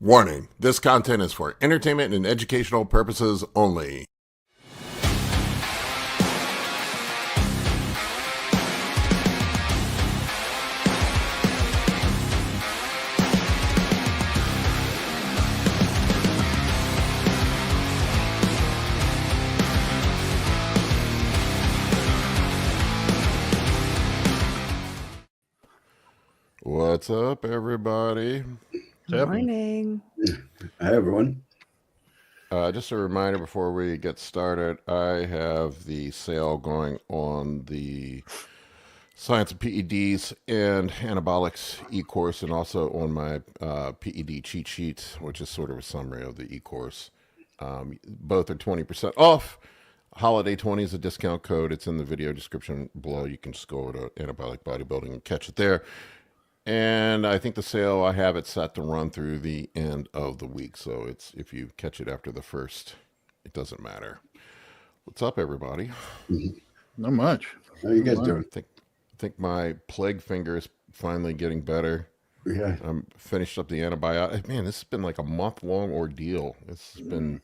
Warning, this content is for entertainment and educational purposes only. What's up, everybody? Good morning. Hi, everyone. Just a reminder before we get started, I have the sale going on the Science of PEDs and Anabolics e-course, and also on my PED cheat sheet, which is sort of a summary of the e-course. Both are 20% off. Holiday 20 is a discount code. It's in the video description below. You can just go over to Anabolic Bodybuilding and catch it there. And I think the sale, I have it set to run through the end of the week. So it's if you catch it after the first, it doesn't matter. What's up, everybody? Not much. How you guys doing? I think my plague finger is finally getting better. Yeah. I'm finished up the antibiotic. Man, this has been like a month-long ordeal. It's been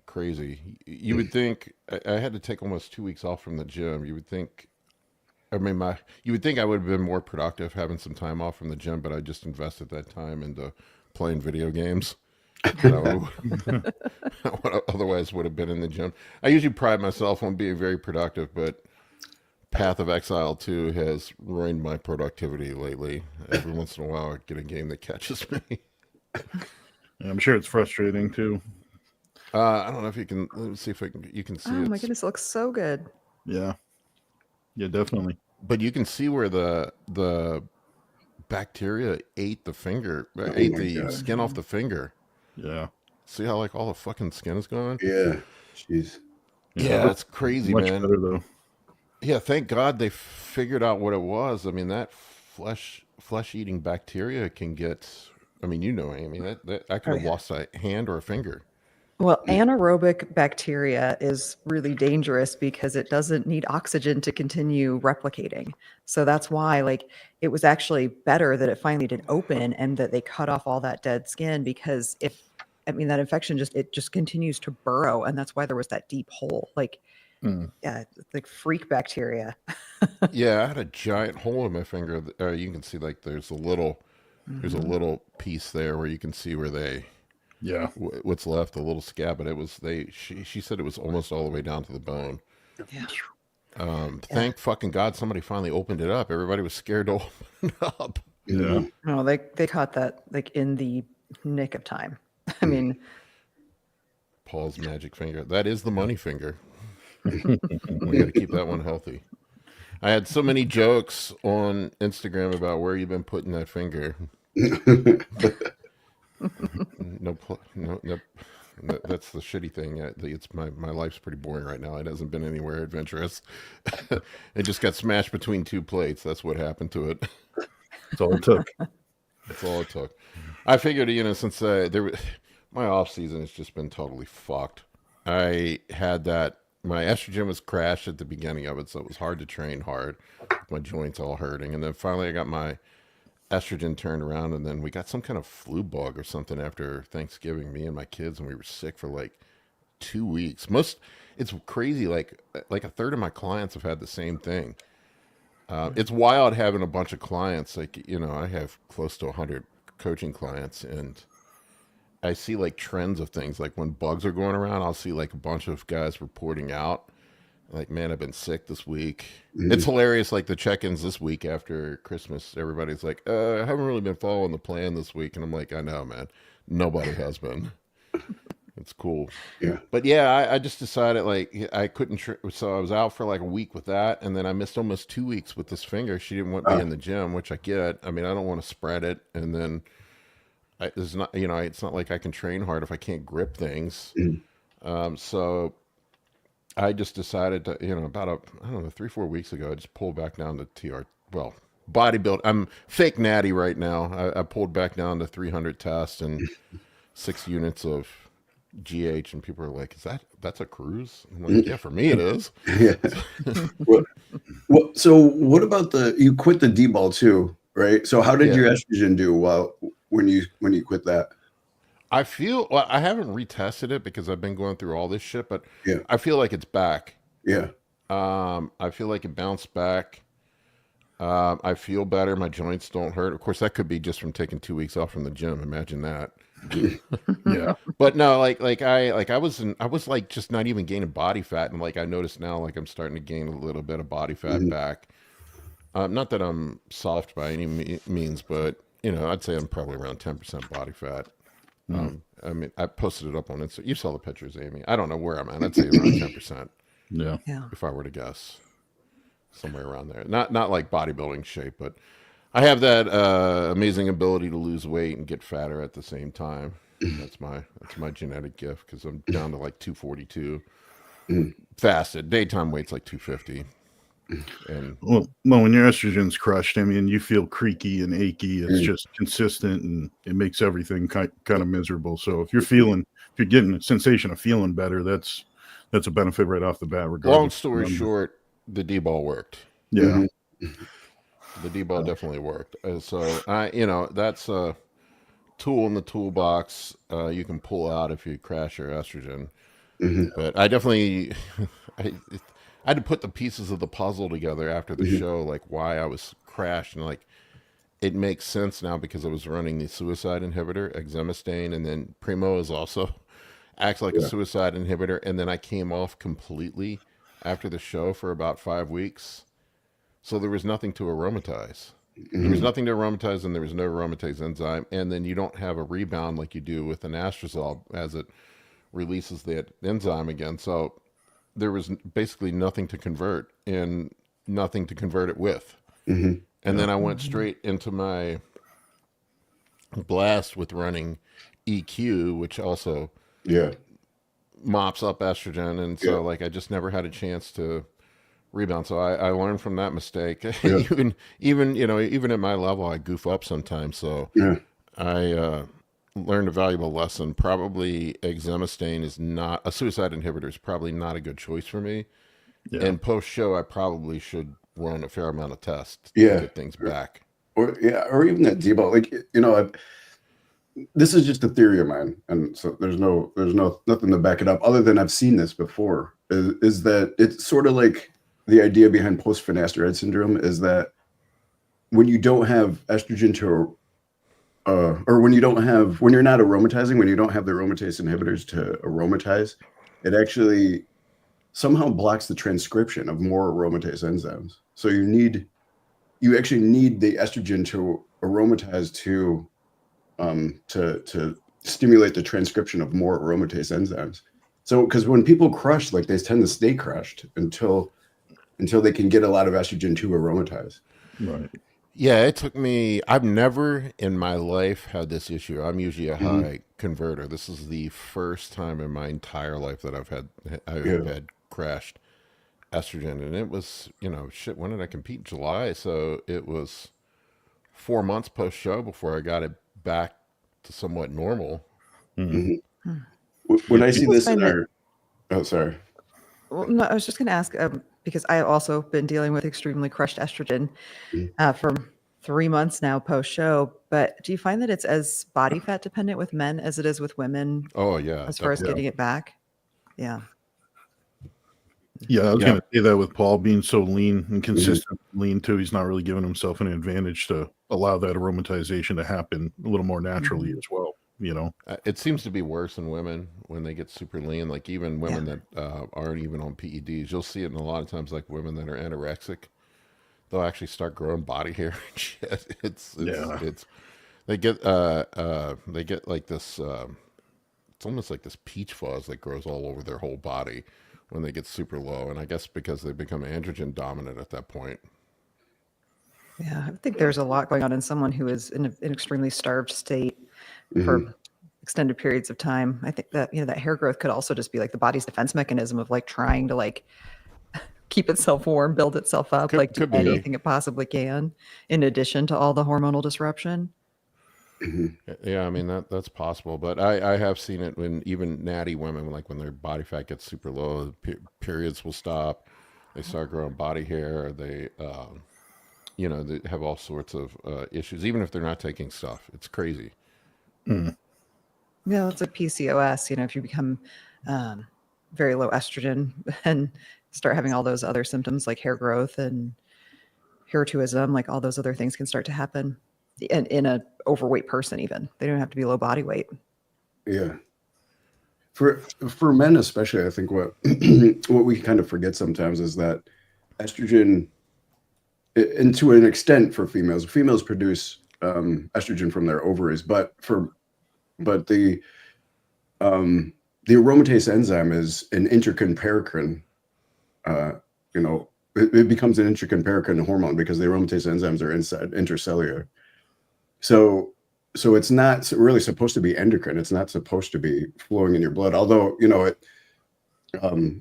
crazy. You would think, I had to take almost 2 weeks off from the gym. You would think, you would think I would have been more productive having some time off from the gym, but I just invested that time into playing video games. What otherwise would have been in the gym. I usually pride myself on being very productive, but Path of Exile 2 has ruined my productivity lately. Every once in a while, I get a game that catches me. Yeah, I'm sure it's frustrating too. I don't know if you can. Let me see if you can see. Oh my goodness, it looks so good. Yeah, definitely. But you can see where the bacteria ate the finger, ate the skin off the finger. Yeah. See how like all the fucking skin is gone? Yeah. Jeez. Yeah, that's crazy, Much man. better though. Yeah, thank God they figured out what it was. I mean, that flesh-eating bacteria can get. I mean, that I could have lost a hand or a finger. Well, anaerobic bacteria is really dangerous because it doesn't need oxygen to continue replicating. So that's why, it was actually better that it finally did open and that they cut off all that dead skin, because that infection just continues to burrow, and that's why there was that deep hole. Yeah, like freak bacteria. Yeah, I had a giant hole in my finger. You can see there's a little piece there where you can see where they. Yeah. What's left, a little scab, but it was she said it was almost all the way down to the bone. Yeah. Thank fucking God somebody finally opened it up. Everybody was scared to open it up. Yeah. No, they caught that in the nick of time. I mean, Paul's magic finger. That is the money finger. We got to keep that one healthy. I had so many jokes on Instagram about where you've been putting that finger. No, that's the shitty thing. It's my life's pretty boring right now. It hasn't been anywhere adventurous. It just got smashed between two plates. That's what happened to it. That's all it took. That's all it took. I figured, since my off season has just been totally fucked. I had my estrogen was crashed at the beginning of it, so it was hard to train hard. My joints all hurting, and then finally I got my estrogen turned around, and then we got some kind of flu bug or something after Thanksgiving, me and my kids, and we were sick for 2 weeks. It's crazy, like a third of my clients have had the same thing. It's wild having a bunch of clients. I have close to 100 coaching clients, and I see trends of things. Like when bugs are going around, I'll see a bunch of guys reporting out. Man, I've been sick this week. It's hilarious, the check-ins this week after Christmas. Everybody's I haven't really been following the plan this week. And I'm I know, man. Nobody has been. It's cool. Yeah. But yeah, I just decided, I couldn't, so I was out for a week with that. And then I missed almost 2 weeks with this finger. She didn't want me in the gym, which I get. I mean, I don't want to spread it. And then it's not, it's not like I can train hard if I can't grip things. So I just decided to, about 3-4 weeks ago, I just pulled back down to bodybuild. I'm fake natty right now. I pulled back down to 300 tests and 6 units of GH, and people are like, that's a cruise? I'm yeah, for me it is. Yeah. So what about you quit the Dbol too, right? So how did your estrogen do when you quit that? I feel well, I haven't retested it because I've been going through all this shit, but Yeah. I feel like it's back. Yeah. I feel like it bounced back. I feel better. My joints don't hurt. Of course, that could be just from taking 2 weeks off from the gym. Imagine that. Yeah. But no, I was like just not even gaining body fat, and like I noticed now, like I'm starting to gain a little bit of body fat back. Not that I'm soft by any means, but you know, I'd say I'm probably around 10% body fat. I mean, I posted it up on Instagram. You saw the pictures, Amy. I don't know where I'm at. I'd say around 10%, Yeah. Yeah. if I were to guess, somewhere around there. Not like bodybuilding shape, but I have that amazing ability to lose weight and get fatter at the same time. That's my genetic gift because I'm down to like 242 fasted. Daytime weight's like 250. And Well, when your estrogen's crushed, I mean, you feel creaky and achy. It's just consistent, and it makes everything kind of miserable. So if you're getting a sensation of feeling better, that's a benefit right off the bat. Regardless. long story short, the Dbol worked. Yeah. The Dbol definitely worked. So that's a tool in the toolbox you can pull out if you crash your estrogen. But I definitely, I had to put the pieces of the puzzle together after the show, like why I was crashed, and like it makes sense now because I was running the suicide inhibitor, exemestane, and then Primo is also acts like a suicide inhibitor, and then I came off completely after the show for about 5 weeks. So there was nothing to aromatize. There was nothing to aromatize, and there was no aromatase enzyme, and then you don't have a rebound like you do with an anastrozole as it releases that enzyme again. So there was basically nothing to convert and nothing to convert it with. And then I went straight into my blast with running EQ, which also mops up estrogen. And so like I just never had a chance to rebound. So I learned from that mistake. even at my level, I goof up sometimes. So I learned a valuable lesson. Probably exemestane is not a suicide inhibitor. Is probably not a good choice for me. And post show, I probably should run a fair amount of tests to get things back. Or even that Dbol. Like this is just a theory of mine, and so there's nothing to back it up other than I've seen this before. Is that it's sort of like the idea behind post-finasteride syndrome is that when you don't have estrogen to or when you're not aromatizing, when you don't have the aromatase inhibitors to aromatize, it actually somehow blocks the transcription of more aromatase enzymes. So you actually need the estrogen to aromatize to stimulate the transcription of more aromatase enzymes. So because when people crush, like they tend to stay crushed until they can get a lot of estrogen to aromatize. Right. Yeah, it took me. I've never in my life had this issue. I'm usually a high converter. This is the first time in my entire life that I've had crashed estrogen, and it was shit. When did I compete? July, so it was 4 months post show before I got it back to somewhat normal. When I see this in our, sorry. Well, no, I was just going to ask because I have also been dealing with extremely crushed estrogen for 3 months now post show. But do you find that it's as body fat dependent with men as it is with women? Oh yeah, as far as getting it back. Yeah. Yeah, I was going to say that with Paul being so lean and consistent, lean too, he's not really giving himself an advantage to allow that aromatization to happen a little more naturally as well. It seems to be worse in women when they get super lean. Like even women that aren't even on PEDs, you'll see it in a lot of times. Like women that are anorexic, they'll actually start growing body hair and shit. It's they get like this. It's almost like this peach fuzz that grows all over their whole body when they get super low. And I guess because they become androgen dominant at that point. Yeah, I think there's a lot going on in someone who is in an extremely starved state for extended periods of time. I think that that hair growth could also just be like the body's defense mechanism of like trying to like keep itself warm, build itself up, do anything it possibly can, in addition to all the hormonal disruption. Yeah, I mean that's possible, but I have seen it when even natty women, like when their body fat gets super low, periods will stop, they start growing body hair, they they have all sorts of issues, even if they're not taking stuff. It's crazy. Yeah, it's a PCOS. You know, if you become very low estrogen and start having all those other symptoms like hair growth and hirsutism, like all those other things can start to happen in a overweight person. Even they don't have to be low body weight. Yeah. For men especially, I think what what we kind of forget sometimes is that estrogen, and to an extent for females produce estrogen from their ovaries, but the aromatase enzyme is an intricate paracrine. You know, it becomes an intricate paracrine hormone because the aromatase enzymes are inside intercellular. So it's not really supposed to be endocrine. It's not supposed to be flowing in your blood. Although, you know,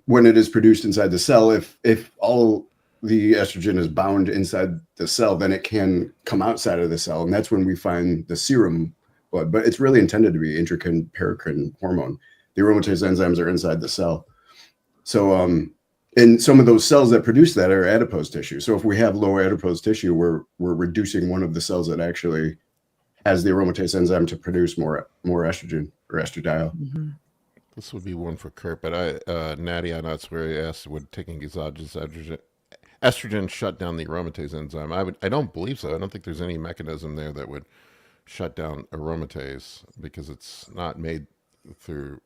when it is produced inside the cell, if all the estrogen is bound inside the cell, then it can come outside of the cell, and that's when we find the serum blood. But it's really intended to be intricate paracrine hormone. The aromatase enzymes are inside the cell. So, and some of those cells that produce that are adipose tissue. So if we have low adipose tissue, we're reducing one of the cells that actually has the aromatase enzyme to produce more estrogen or estradiol. Mm-hmm. This would be one for Kurt, but Natty, I know it's where he asked, would taking exogenous estrogen shut down the aromatase enzyme? I don't believe so. I don't think there's any mechanism there that would shut down aromatase because it's not made through.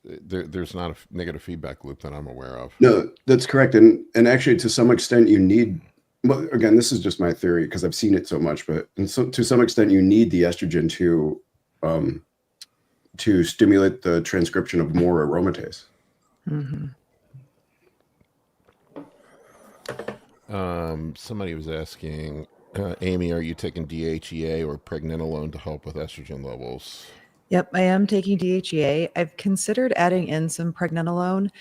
There's not a negative feedback loop that I'm aware of. No, that's correct, and actually, to some extent, you need. Well, again, this is just my theory because I've seen it so much, but to some extent, you need the estrogen to stimulate the transcription of more aromatase. Mm-hmm. Somebody was asking, Amy, are you taking DHEA or Pregnenolone to help with estrogen levels? Yep, I am taking DHEA. I've considered adding in some Pregnenolone.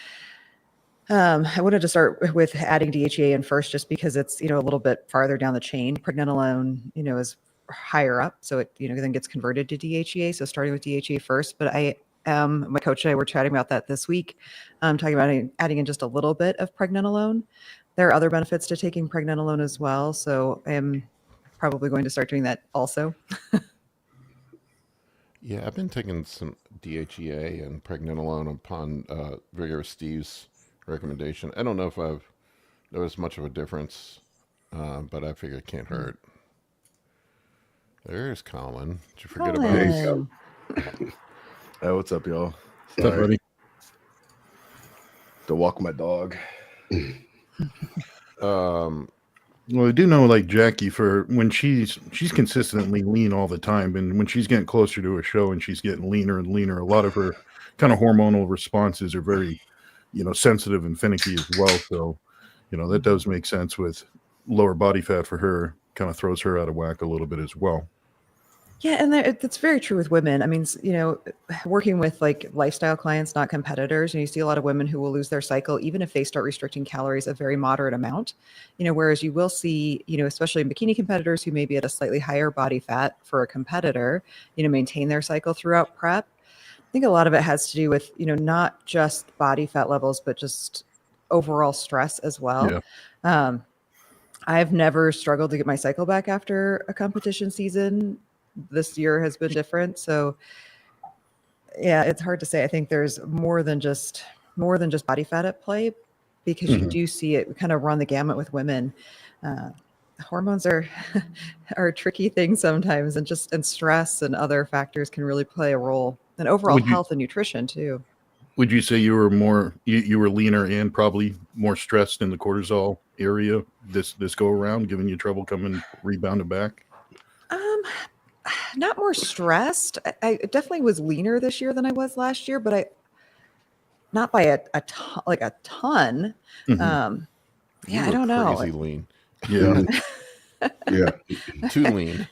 I wanted to start with adding DHEA in first, just because it's, you know, a little bit farther down the chain. Pregnenolone, you know, is higher up, so it, you know, then gets converted to DHEA. So starting with DHEA first, but my coach and I were chatting about that this week, talking about adding in just a little bit of Pregnenolone. There are other benefits to taking Pregnenolone as well, so I am probably going to start doing that also. Yeah, I've been taking some DHEA and Pregnenolone upon Vigorous Steve's recommendation. I don't know if I've noticed much of a difference, but I figure it can't hurt. There's Colin. Did you forget about Colin. Hey, what's up, y'all? What's up, buddy? To walk my dog. Well, I do know, like Jackie, for when she's consistently lean all the time, and when she's getting closer to a show and she's getting leaner and leaner, a lot of her kind of hormonal responses are very, you know, sensitive and finicky as well. So, you know, that does make sense with lower body fat for her. Kind of throws her out of whack a little bit as well. Yeah, and that's very true with women. I mean, you know, working with like lifestyle clients, not competitors, and you see a lot of women who will lose their cycle even if they start restricting calories a very moderate amount. You know, whereas you will see, you know, especially in bikini competitors who may be at a slightly higher body fat for a competitor, you know, maintain their cycle throughout prep. I think a lot of it has to do with, you know, not just body fat levels, but just overall stress as well. Yeah. I've never struggled to get my cycle back after a competition season. This year has been different. So yeah, it's hard to say. I think there's more than just body fat at play, because you do see it kind of run the gamut with women. Hormones are are a tricky thing sometimes, and stress and other factors can really play a role, and overall health and nutrition too. Would you say you were you were leaner and probably more stressed in the cortisol area this go around, giving you trouble coming rebounding back? Not more stressed. I definitely was leaner this year than I was last year, but not by a ton, like a ton. Mm-hmm. You I look don't know. crazy lean. Yeah. Yeah. Too lean.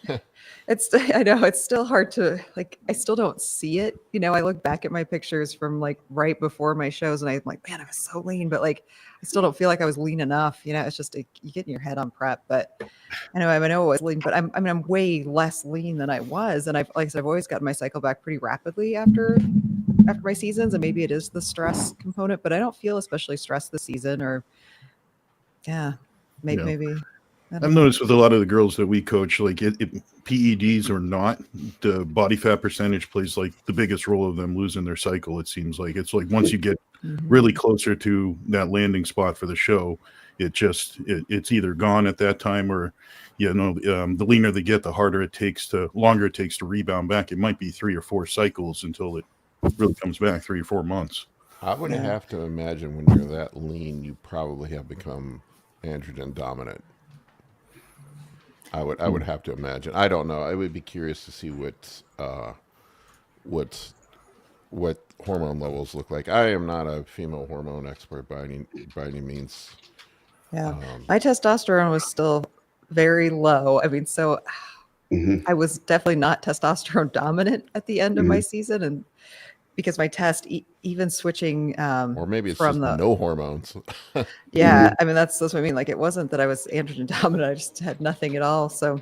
I know it's still hard to, like, I still don't see it. You know, I look back at my pictures from like right before my shows and I'm like, man, I was so lean, but like, I still don't feel like I was lean enough. You know, it's just, you get in your head on prep, but I know I was lean, but I'm way less lean than I was. And like I said, I've always gotten my cycle back pretty rapidly after my seasons. And maybe it is the stress component, but I don't feel especially stressed this season, or maybe I've noticed with a lot of the girls that we coach, like PEDs or not, the body fat percentage plays like the biggest role of them losing their cycle. It seems like it's like once you get really closer to that landing spot for the show, it's either gone at that time or, the leaner they get, the longer it takes to rebound back. It might be 3 or 4 cycles until it really comes back, 3 or 4 months. I would have to imagine when you're that lean, you probably have become androgen dominant. I would have to imagine. I don't know. I would be curious to see what hormone levels look like. I am not a female hormone expert by any means. Yeah, my testosterone was still very low. I mean, so I was definitely not testosterone dominant at the end of my season, and because my test, even switching, or maybe it's from just no hormones. Yeah, I mean that's what I mean. Like it wasn't that I was androgen dominant; I just had nothing at all. So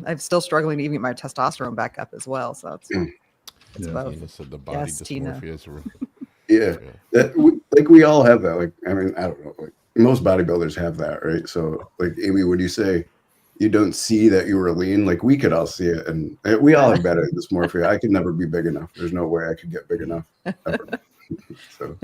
I'm still struggling to even get my testosterone back up as well. So it's both. Tina said the body dysmorphia is real. Like we all have that. Like I mean, I don't know. Like most bodybuilders have that, right? So like Amy, when you say you don't see that you were lean, like we could all see it, and we all have better dysmorphia. I could never be big enough. There's no way I could get big enough ever. So.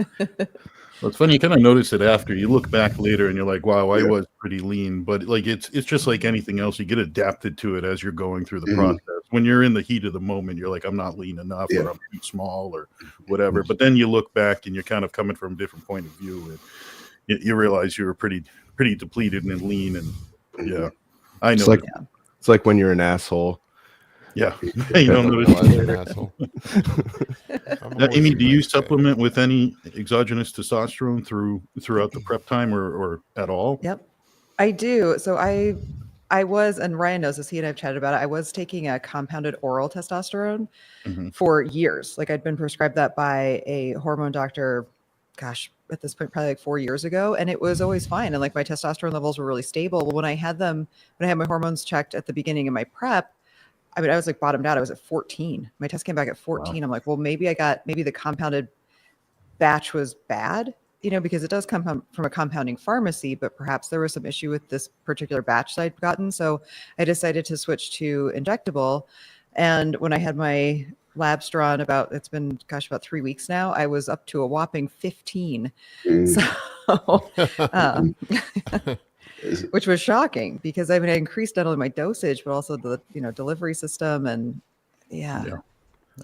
Well, it's funny. You kind of notice it after you look back later, and you're like, "Wow, I was pretty lean." But like, it's just like anything else. You get adapted to it as you're going through the process. When you're in the heat of the moment, you're like, "I'm not lean enough," or "I'm too small," or whatever. But then you look back, and you're kind of coming from a different point of view, and you realize you were pretty depleted and lean. And I know. It's like when you're an asshole. Yeah, you don't notice an asshole. Amy, do you supplement with any exogenous testosterone throughout the prep time or at all? Yep, I do. So I was, and Ryan knows this, he and I've chatted about it. I was taking a compounded oral testosterone for years. Like I'd been prescribed that by a hormone doctor, gosh, at this point, probably like 4 years ago. And it was always fine. And like my testosterone levels were really stable. Well, when I had my hormones checked at the beginning of my prep, I mean, I was like bottomed out. I was at 14. My test came back at 14. Wow. I'm like, well, maybe the compounded batch was bad, because it does come from a compounding pharmacy, but perhaps there was some issue with this particular batch that I'd gotten. So I decided to switch to injectable. And when I had my labs drawn it's been about 3 weeks now, I was up to a whopping 15. So, which was shocking because I mean, I increased not only my dosage, but also the, delivery system and And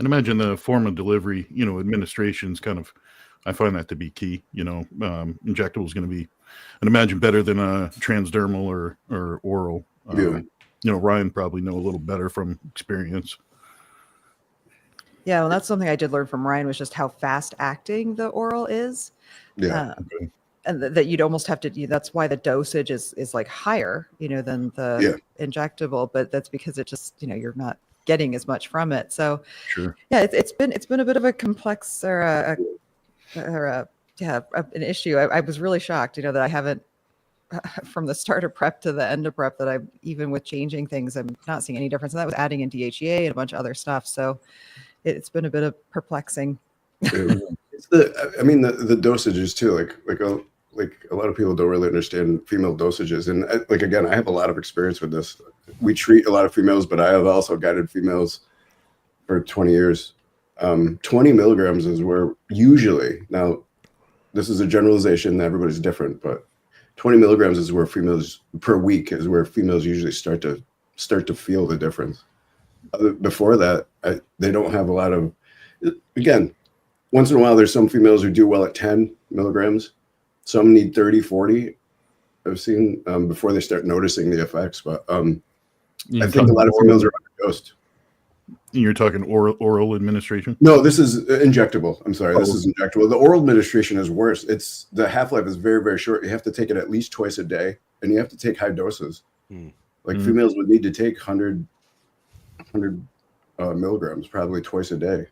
imagine the form of delivery, administration's kind of, I find that to be key, injectable is going to be, and imagine better than a transdermal or oral. Ryan probably know a little better from experience. Yeah. Well, that's something I did learn from Ryan was just how fast acting the oral is. And that you'd almost have to, that's why the dosage is like higher, than the injectable, but that's because it just, you're not getting as much from it. So it's been a bit of a complex an issue. I was really shocked, that I haven't from the start of prep to the end of prep that I'm even with changing things, I'm not seeing any difference. And that was adding in DHEA and a bunch of other stuff. So it's been a bit of perplexing. It's the dosages too, like a lot of people don't really understand female dosages. And again, I have a lot of experience with this. We treat a lot of females, but I have also guided females for 20 years. 20 milligrams is where usually, now this is a generalization, everybody's different, but 20 milligrams is where females per week is where females usually start to feel the difference. Before that, they don't have a lot of, again, once in a while, there's some females who do well at 10 milligrams. Some need 30, 40. I've seen before they start noticing the effects. But I think a lot of females are underdosed. You're talking oral administration? No, this is injectable. I'm sorry. This is injectable. The oral administration is worse. The half-life is very, very short. You have to take it at least twice a day, and you have to take high doses. Females would need to take 100 milligrams probably twice a day.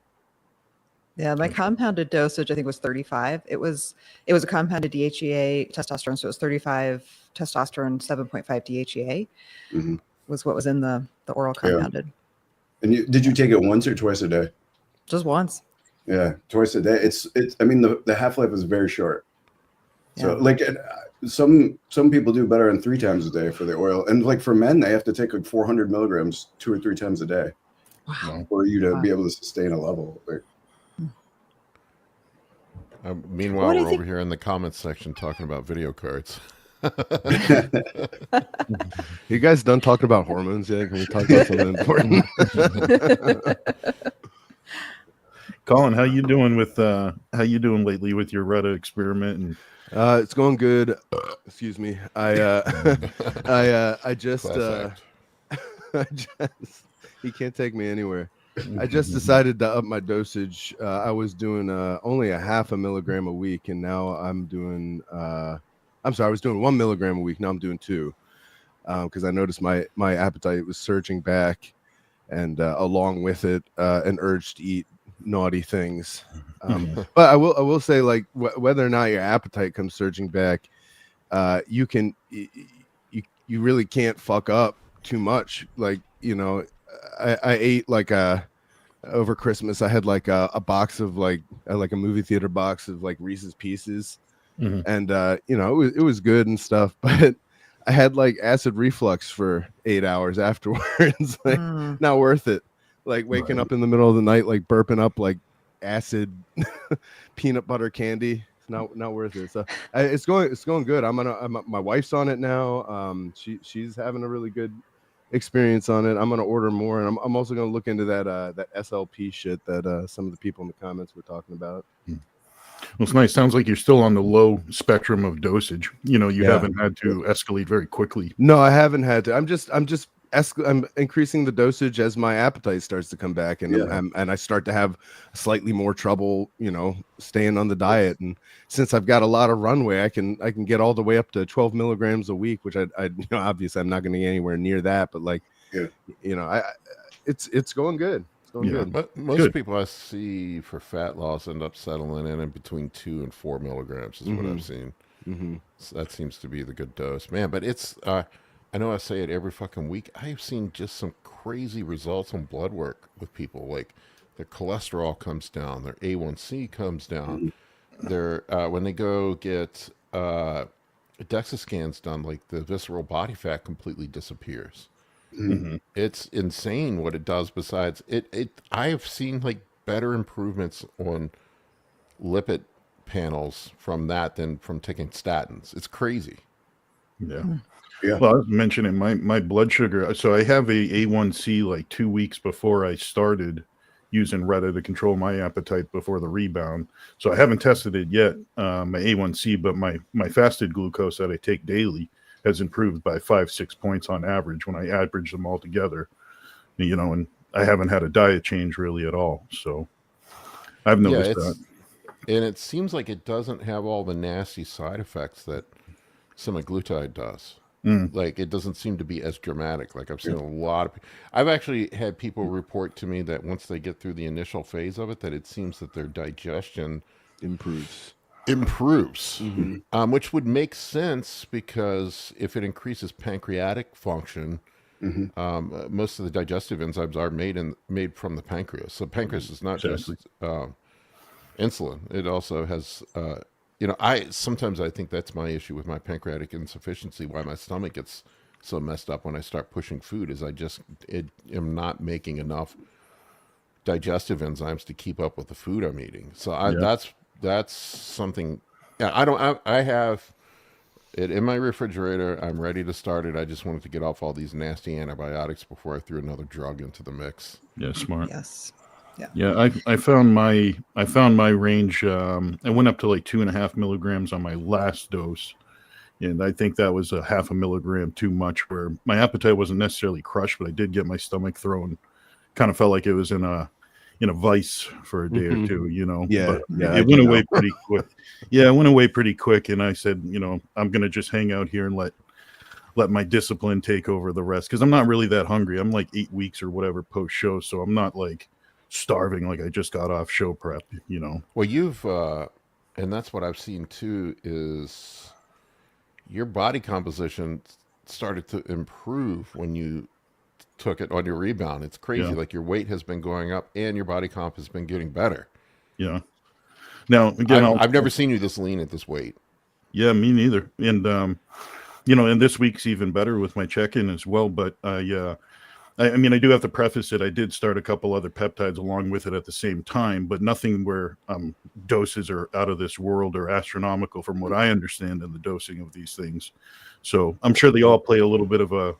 Yeah, my compounded dosage, I think, was 35. It was a compounded DHEA testosterone, so it was 35 testosterone, 7.5 DHEA was what was in the oral compounded. And did you take it once or twice a day? Just once. Yeah, twice a day. It's. I mean, the half-life is very short. So Yeah. like some people do better than 3 times a day for the oil, and like for men, they have to take like 400 milligrams 2 or 3 times a day Wow. for you to Wow. be able to sustain a level. Like, Meanwhile, What do you we're think- over here in the comments section talking about video cards. You guys done talking about hormones yet? Can we talk about something important? Colin, how you doing lately with your Reta experiment? And It's going good. Excuse me. I just Class act. he can't take me anywhere. I just decided to up my dosage. I was doing only a half a milligram a week, and now I'm doing I'm sorry, I was doing 1 milligram a week. Now I'm doing 2 because I noticed my appetite was surging back, and along with it, an urge to eat naughty things. But I will say, like, whether or not your appetite comes surging back, you really can't fuck up too much. Like, you know, I ate like over Christmas, I had like a box of like a movie theater box of like Reese's Pieces, and you know, it was good and stuff, but I had like acid reflux for 8 hours afterwards. Like, not worth it. Like waking up in the middle of the night, like burping up like acid peanut butter candy. It's not worth it. So it's going good. My wife's on it now. She's having a really good experience on it. I'm gonna order more, and I'm also gonna look into that SLP shit that some of the people in the comments were talking about. well, it's nice. Sounds like you're still on the low spectrum of dosage. You know, you haven't had to escalate very quickly. No, I haven't had to. I'm increasing the dosage as my appetite starts to come back, and and I start to have slightly more trouble, you know, staying on the diet. And since I've got a lot of runway, I can get all the way up to 12 milligrams a week, which I you know, obviously I'm not going to get anywhere near that, but like, you know, it's going good. It's going good. But most people I see for fat loss end up settling in between 2 and 4 milligrams is what I've seen. So that seems to be the good dose, man. But it's I know I say it every fucking week. I've seen just some crazy results on blood work with people. Like their cholesterol comes down, their A1C comes down. Their when they go get DEXA scans done, like the visceral body fat completely disappears. It's insane what it does. Besides it I have seen like better improvements on lipid panels from that than from taking statins. It's crazy. Yeah. Well, I was mentioning my blood sugar. So I have a A1C like 2 weeks before I started using Reta to control my appetite before the rebound. So I haven't tested it yet, my A1C, but my fasted glucose that I take daily has improved by 5-6 points on average when I average them all together. You know, and I haven't had a diet change really at all. So I've noticed that. And it seems like it doesn't have all the nasty side effects that semaglutide does. Like it doesn't seem to be as dramatic. Like I've seen a lot of I've actually had people report to me that once they get through the initial phase of it, that it seems that their digestion Improves, which would make sense because if it increases pancreatic function, most of the digestive enzymes are made from the pancreas. So pancreas is not just insulin; it also has you know, sometimes I think that's my issue with my pancreatic insufficiency. Why my stomach gets so messed up when I start pushing food is I am not making enough digestive enzymes to keep up with the food I'm eating. So that's something. Yeah, I have it in my refrigerator. I'm ready to start it. I just wanted to get off all these nasty antibiotics before I threw another drug into the mix. Yeah, smart. Yes. Yeah, I found my range. I went up to like 2.5 milligrams on my last dose, and I think that was a 0.5 milligram too much. Where my appetite wasn't necessarily crushed, but I did get my stomach thrown. Kind of felt like it was in a vice for a day or two, you know. But it went away pretty quick. Yeah, it went away pretty quick, and I said, you know, I'm gonna just hang out here and let my discipline take over the rest because I'm not really that hungry. I'm like 8 weeks or whatever post show, so I'm not like starving like I just got off show prep, you know. Well, you've and that's what I've seen too is your body composition started to improve when you took it on your rebound. It's crazy. Like your weight has been going up and your body comp has been getting better. Yeah. Now again, I've never seen you this lean at this weight. Yeah, me neither. And and this week's even better with my check-in as well. But I mean, I do have to preface it. I did start a couple other peptides along with it at the same time, but nothing where doses are out of this world or astronomical from what I understand in the dosing of these things. So I'm sure they all play a little bit of a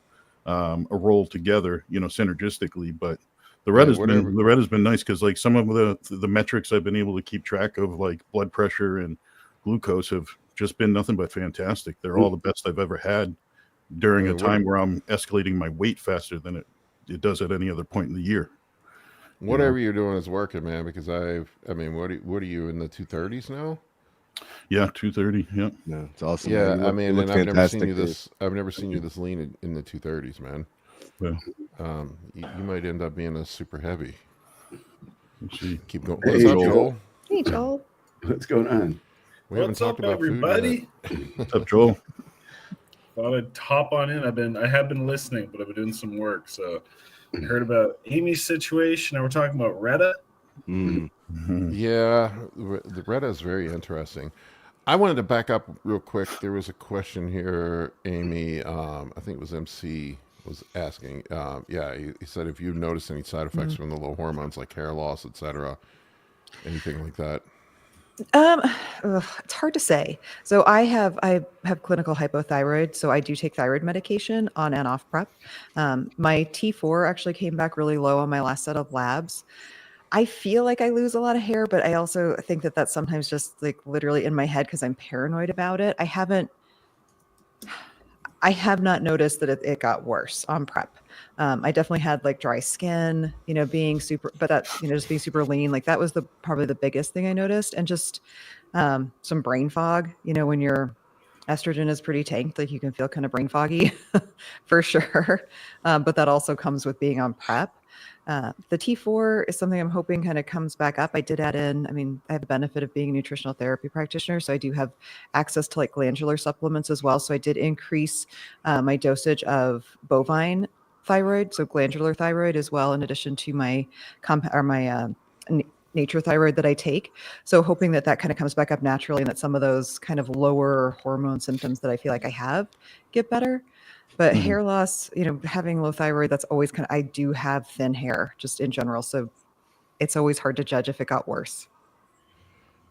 role together, synergistically. But the Reta's been nice because like some of the metrics I've been able to keep track of, like blood pressure and glucose, have just been nothing but fantastic. They're all the best I've ever had during a time where I'm escalating my weight faster than it does at any other point in the year. Whatever you're doing is working, man. Because what are you in the 230s now? Yeah, 230. Yeah, no, it's awesome. Yeah, man. and I've never seen you dude. this. I've never seen you this lean in the 230s, man. Yeah. You might end up being a super heavy. Let's see. Keep going. Hey, What's up, Joel. Joel? Hey, Joel. What's going on? We haven't What's talked up, about everybody? food yet. What's up, Joel? Thought I'd hop on in. I have been listening, but I've been doing some work. So I heard about Amy's situation. Now we're talking about Reta. Yeah, the Reta is very interesting. I wanted to back up real quick. There was a question here, Amy. I think it was MC was asking. He said if you've noticed any side effects from the low hormones like hair loss, etc., anything like that. It's hard to say. So I have clinical hypothyroid, so I do take thyroid medication on and off prep. My T4 actually came back really low on my last set of labs. I feel like I lose a lot of hair, but I also think that that's sometimes just like literally in my head because I'm paranoid about it. I have not noticed that it got worse on prep. I definitely had like dry skin, being super, but that, just being super lean, like that was probably the biggest thing I noticed. And just some brain fog, when your estrogen is pretty tanked, like you can feel kind of brain foggy for sure. But that also comes with being on prep. The T4 is something I'm hoping kind of comes back up. I did add in, I have the benefit of being a nutritional therapy practitioner, so I do have access to like glandular supplements as well. So I did increase my dosage of bovine thyroid, so glandular thyroid as well, in addition to my nature thyroid that I take. So hoping that kind of comes back up naturally and that some of those kind of lower hormone symptoms that I feel like I have get better. But hair loss, having low thyroid, that's always I do have thin hair just in general. So it's always hard to judge if it got worse.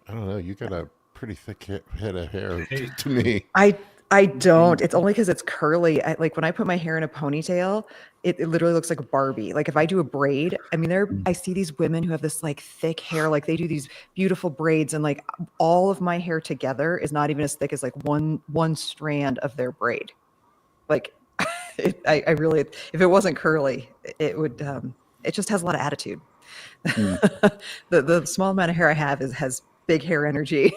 I don't know. You got a pretty thick head of hair Hey. to me. I don't. It's only because it's curly. Like when I put my hair in a ponytail, it literally looks like a Barbie. Like if I do a braid, I see these women who have this like thick hair, like they do these beautiful braids, and like all of my hair together is not even as thick as like one strand of their braid. Like I really, if it wasn't curly, it would, it just has a lot of attitude. The small amount of hair I have has big hair energy.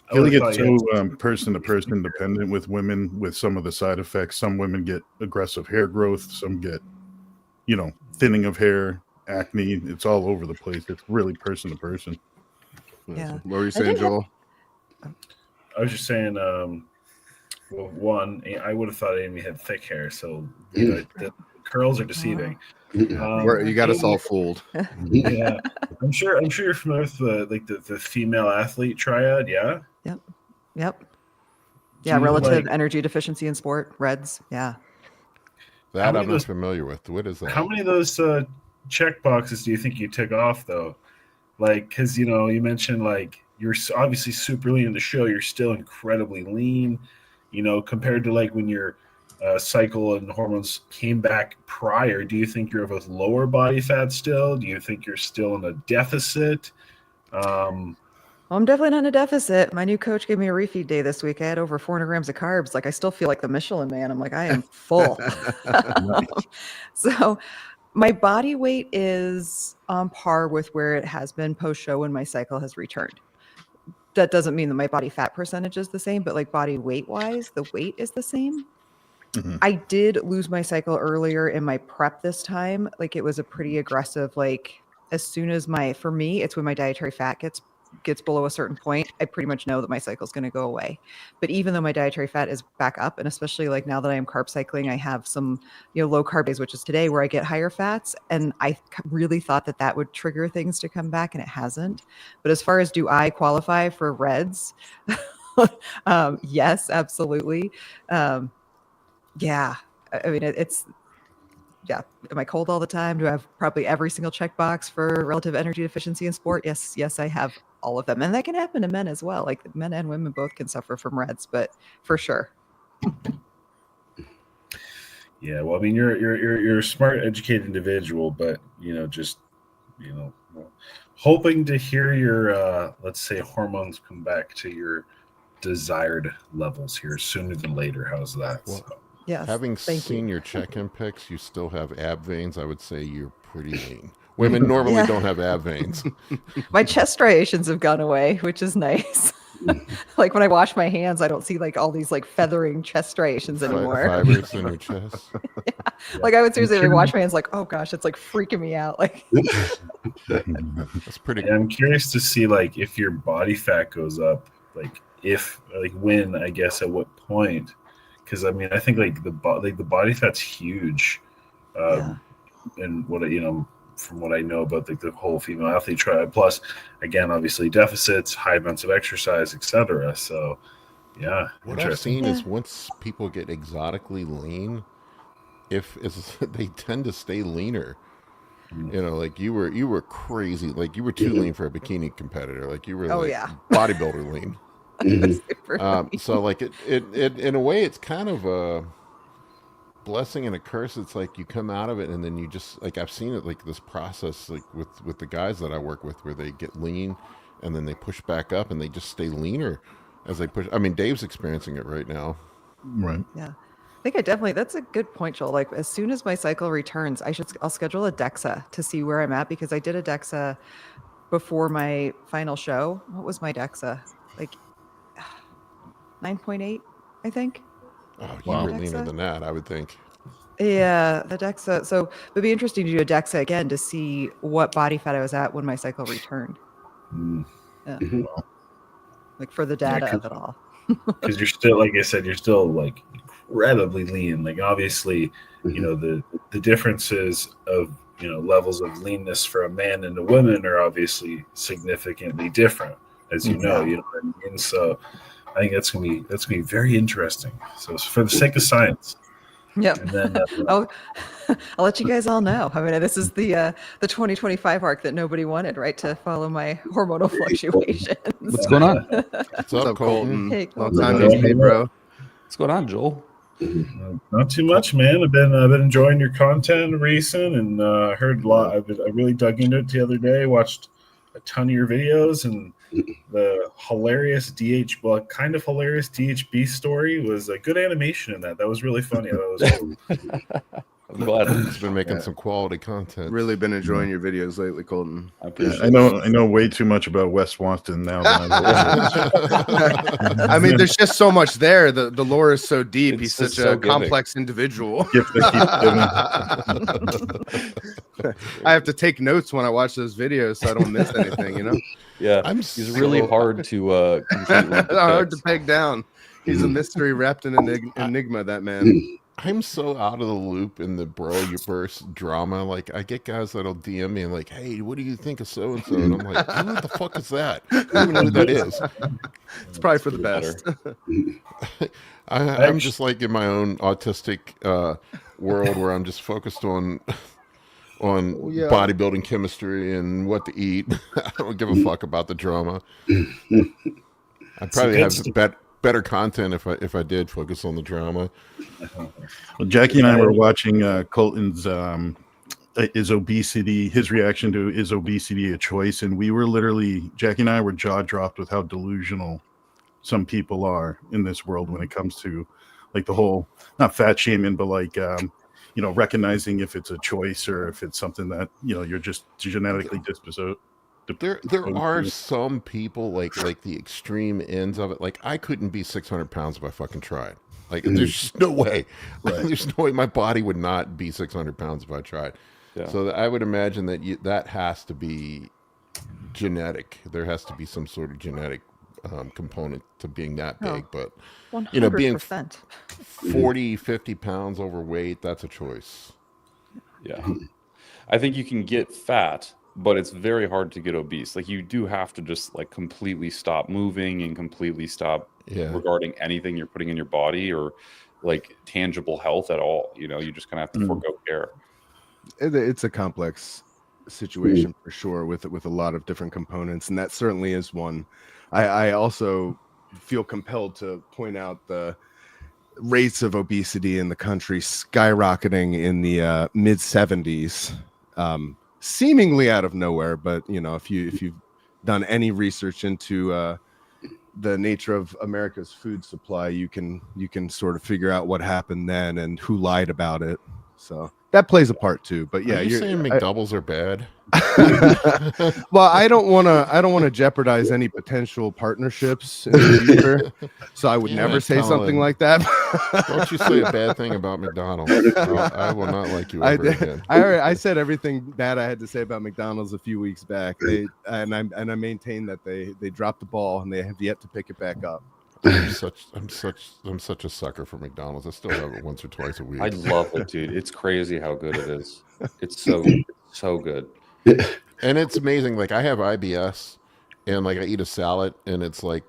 I feel like it's so person to person dependent with women with some of the side effects. Some women get aggressive hair growth. Some get, thinning of hair, acne. It's all over the place. It's really person to person. Yeah. What were you saying, Joel? I was just saying, well, one, I would have thought Amy had thick hair, so the curls are deceiving. You got us all fooled. Yeah, I'm sure you're familiar with the female athlete triad. Yeah. Yep. Yeah, relative energy deficiency in sport, REDS. Yeah. That I'm not familiar with. What is that? How many of those check boxes do you think you tick off though? Like, because you mentioned like you're obviously super lean in the show. You're still incredibly lean. Compared to like when your cycle and hormones came back prior, do you think you're of a lower body fat still? Do you think you're still in a deficit? I'm definitely not in a deficit. My new coach gave me a refeed day this week. I had over 400 grams of carbs. Like I still feel like the Michelin Man. I'm like, I am full. So my body weight is on par with where it has been post-show when my cycle has returned. That doesn't mean that my body fat percentage is the same, but like body weight wise, the weight is the same. I did lose my cycle earlier in my prep this time. Like it was a pretty aggressive, like as soon as for me, it's when my dietary fat gets gets below a certain point, I pretty much know that my cycle is going to go away. But even though my dietary fat is back up, and especially like now that I am carb cycling, I have some, low carb days, which is today, where I get higher fats. And I really thought that that would trigger things to come back, and it hasn't. But as far as do I qualify for REDS? Yes, absolutely. Yeah. I mean, yeah. Am I cold all the time? Do I have probably every single checkbox for relative energy deficiency in sport? Yes, I have all of them. And that can happen to men as well. Like men and women both can suffer from REDS, but for sure. Yeah, well, I mean, you're a smart, educated individual, but just hoping to hear your let's say hormones come back to your desired levels here sooner than later. How's that? Well, Yes. having thank seen you. your check-in pics, you still have ab veins. I would say you're pretty lean. Women normally Yeah. don't have ab veins. My chest striations have gone away, which is nice. Like when I wash my hands, I don't see like all these like feathering chest striations anymore. Fibers in your chest. Like I would seriously like, wash my hands like, oh gosh, it's like freaking me out. Like That's pretty And I'm curious to see like if your body fat goes up, like when, I guess, at what point. Because I mean, I think like the body fat's huge, Yeah. and what from what I know about like the whole female athlete tribe. Plus, again, obviously deficits, high amounts of exercise, etc. So, yeah, What I've interesting. seen is once people get exotically lean, they tend to stay leaner. Like you were crazy. Like you were too lean for a bikini competitor. Like you were bodybuilder lean. So like it in a way it's kind of a blessing and a curse. It's like you come out of it and then you just like I've seen it like this process like with the guys that I work with where they get lean and then they push back up and they just stay leaner as they push. I mean, Dave's experiencing it right now. Right. Yeah. I think that's a good point, Joel. Like as soon as my cycle returns, I'll schedule a DEXA to see where I'm at, because I did a DEXA before my final show. What was my DEXA? Like 9.8, I think. Oh, you were leaner than that, I would think. Yeah, the DEXA. So it'd be interesting to do a DEXA again to see what body fat I was at when my cycle returned. Yeah. Like for the data of it all. Because you're still, like I said, you're still like incredibly lean. Like obviously, the differences of levels of leanness for a man and a woman are obviously significantly different, as you know. You know what I mean? So I think that's gonna be very interesting. So for the sake of science. Yep. And then, I'll let you guys all know. I mean, this is the 2025 arc that nobody wanted, right? To follow my hormonal fluctuations. What's going on? What's up, Colton? Hey, Long Colton. time no see, bro. What's going on, Joel? Not too much, man. I've been enjoying your content recent, and heard a lot. I really dug into it the other day. Watched a ton of your videos, and the hilarious kind of hilarious DHB story was a good animation in that. That was really funny. That was cool. I'm glad. He's been making some quality content. Really been enjoying your videos lately, Colton. I appreciate I know way too much about Wes Watson now. I mean, there's just so much there. The lore is so deep. It's He's just such so a giving. complex individual. Gift that keeps giving. I have to take notes when I watch those videos so I don't miss anything, Yeah, he's really hard to completely hard to detect. peg down. He's a mystery wrapped in an enigma, that man. I'm so out of the loop in the bro you burst drama. Like I get guys that'll DM me and like, hey, what do you think of so and so? And I'm like, who the fuck is that? I don't even know who that is. It's probably for the best. I'm just like in my own autistic world where I'm just focused on bodybuilding chemistry and what to eat. I don't give a fuck about the drama. I probably have better content if I did focus on the drama. Well, Jackie and I were watching Colton's his reaction to Is Obesity a Choice, and we were literally, Jackie and I were jaw dropped with how delusional some people are in this world when it comes to like the whole, not fat shaming, but like recognizing if it's a choice or if it's something that you're just genetically disposed. There are some people like the extreme ends of it. Like I couldn't be 600 pounds if I fucking tried. Like there's just no way. Right. There's no way my body would not be 600 pounds if I tried. Yeah. So I would imagine that that has to be genetic. There has to be some sort of genetic component to being that Oh. big. But 100%. being 40, 50 pounds overweight, that's a choice. Yeah. I think you can get fat, but it's very hard to get obese. Like you do have to just like completely stop moving and completely stop regarding anything you're putting in your body or like tangible health at all. You just kind of have to forego care. It's a complex situation for sure with a lot of different components, and that certainly is one. I also feel compelled to point out the rates of obesity in the country skyrocketing in the mid 70s, seemingly out of nowhere. But if you've done any research into the nature of America's food supply, you can sort of figure out what happened then and who lied about it. So that plays a part too. But yeah, you're saying McDoubles are bad. Well, I don't want to jeopardize any potential partnerships in the future, so I would never say something like that. Don't you say a bad thing about McDonald's. I will not like you ever again. I said everything bad I had to say about McDonald's a few weeks back. I maintain that they dropped the ball and they have yet to pick it back up. I'm such a sucker for McDonald's. I still have it once or twice a week. I love it, dude. It's crazy how good it is. It's so good. And it's amazing. Like I have IBS, and like I eat a salad, and it's like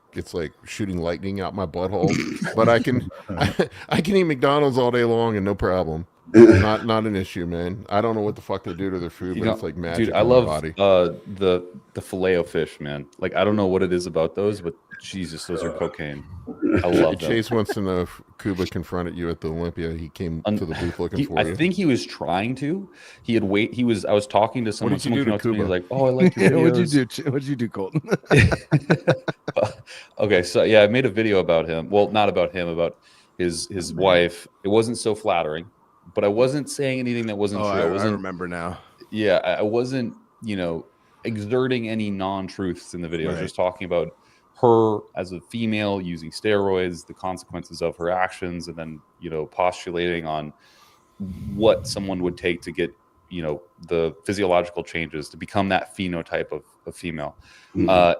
shooting lightning out my butthole. But I can eat McDonald's all day long and no problem. Not an issue, man. I don't know what the fuck they do to their food, but it's like magic. Dude, I love the Filet-O-Fish, man. Like I don't know what it is about those, but Jesus, those are cocaine. I love them. Chase once in the Kuba confronted you at the Olympia. He came to the booth looking for you. I think he was trying to. I was talking to someone. What did you do to Kuba? Like, oh, I like your videos. What'd you do, Kolton? Okay, so yeah, I made a video about him. Well, not about him, about his wife. It wasn't so flattering, but I wasn't saying anything that wasn't true. I remember now. Yeah, I wasn't, exerting any non-truths in the video. I was just talking about her as a female using steroids, the consequences of her actions, and then, postulating on what someone would take to get, the physiological changes to become that phenotype of female.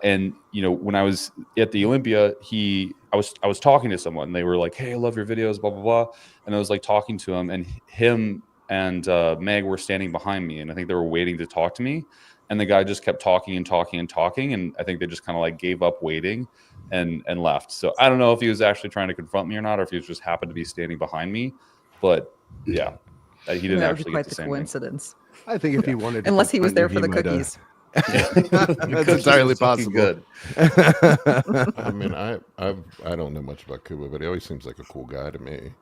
And, when I was at the Olympia, I was talking to someone, and they were like, hey, I love your videos, blah, blah, blah. And I was like talking to him, and him and Meg were standing behind me, and I think they were waiting to talk to me. And the guy just kept talking and talking and talking. And I think they just kind of like gave up waiting and left. So I don't know if he was actually trying to confront me or not, or if he was just happened to be standing behind me. But yeah, he didn't actually get the same coincidence. I think if he wanted to, unless he was there for the cookies. That's entirely possible. Good. I mean, I don't know much about Kuba, but he always seems like a cool guy to me.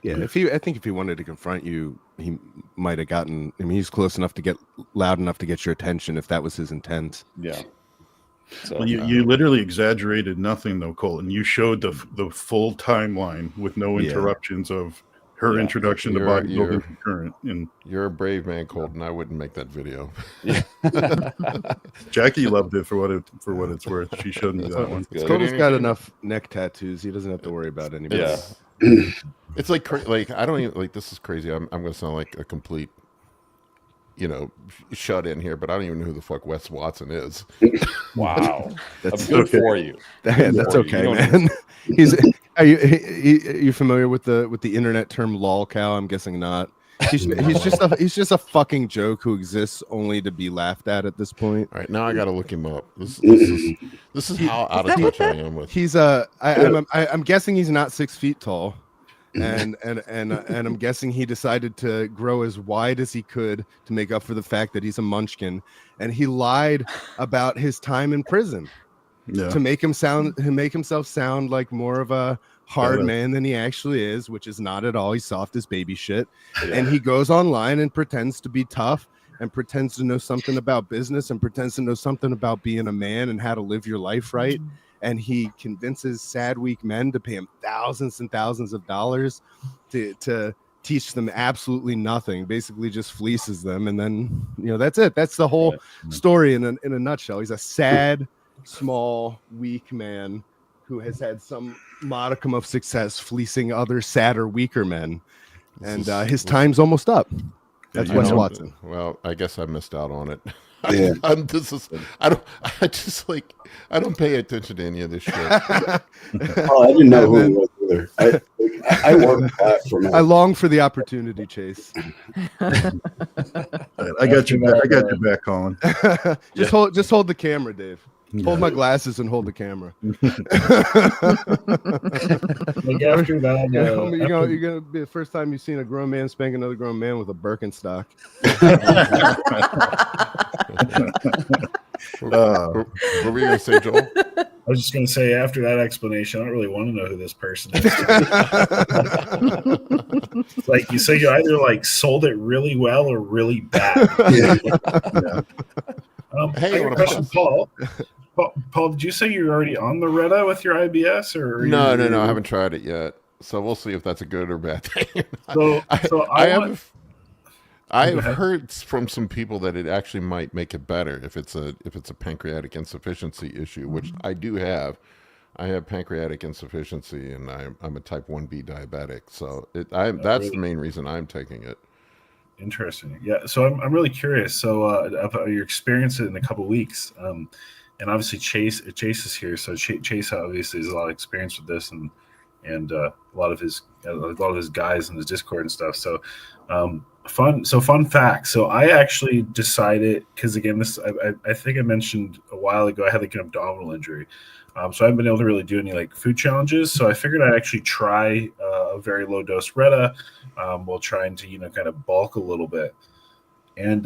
Yeah, I think if he wanted to confront you, he might have gotten. I mean, he's close enough to get loud enough to get your attention if that was his intent. Yeah. So, well, you literally exaggerated nothing, though, Colin. You showed the full timeline with no interruptions of her introduction to bodybuilding to current. And you're a brave man, Colton. I wouldn't make that video. Jackie loved it for what it's worth. She showed me that one. Colton's got enough neck tattoos. He doesn't have to worry about anybody. Yeah. It's like I don't even like this is crazy. I'm going to sound like a complete shut in here, but I don't even know who the fuck Wes Watson is. Wow. That's good for you. That's okay, man. Are you familiar with the internet term lol cow? I'm guessing not. He's just a fucking joke who exists only to be laughed at this point. All right, now I got to look him up. This is how out of touch I am with. He's I'm guessing he's not 6 feet tall, and I'm guessing he decided to grow as wide as he could to make up for the fact that he's a munchkin, and he lied about his time in prison to make himself sound like more of a hard man than he actually is, which is not at all. He's soft as baby shit. And he goes online and pretends to be tough and pretends to know something about business and pretends to know something about being a man and how to live your life right. And he convinces sad, weak men to pay him thousands and thousands of dollars to teach them absolutely nothing, basically just fleeces them. And then, that's it. That's the whole story in a nutshell. He's a sad, small, weak man who has had some modicum of success fleecing other sadder, weaker men. And his time's almost up. That's Wes Watson. Well, I guess I missed out on it. Yeah. I don't pay attention to any of this shit. Oh, I didn't know who it was either. I work that for me. I long for the opportunity, Chase. I got you back. I got your back, Colin. Just hold the camera, Dave. Hold my glasses and hold the camera. Like after that, you're gonna be the first time you've seen a grown man spank another grown man with a Birkenstock. What were you gonna say, Joel? I was just gonna say after that explanation, I don't really want to know who this person is. Like you say, you either like sold it really well or really bad. Yeah. Hey, I got a question, Paul. Paul, did you say you're already on the Reta with your IBS, or No, I haven't tried it yet. So we'll see if that's a good or bad thing. I have heard from some people that it actually might make it better if it's a pancreatic insufficiency issue, which I do have. I have pancreatic insufficiency, and I'm a type 1B diabetic. So that's the main reason I'm taking it. Interesting. Yeah. So I'm really curious. So about your experience in a couple of weeks, and obviously Chase is here. So Chase obviously has a lot of experience with this, and a lot of his guys in his Discord and stuff. So fun fact. So I actually decided, because again, I think I mentioned a while ago, I had like an abdominal injury. So I haven't been able to really do any like food challenges. So I figured I'd actually try a very low dose Reta while trying to, kind of bulk a little bit. And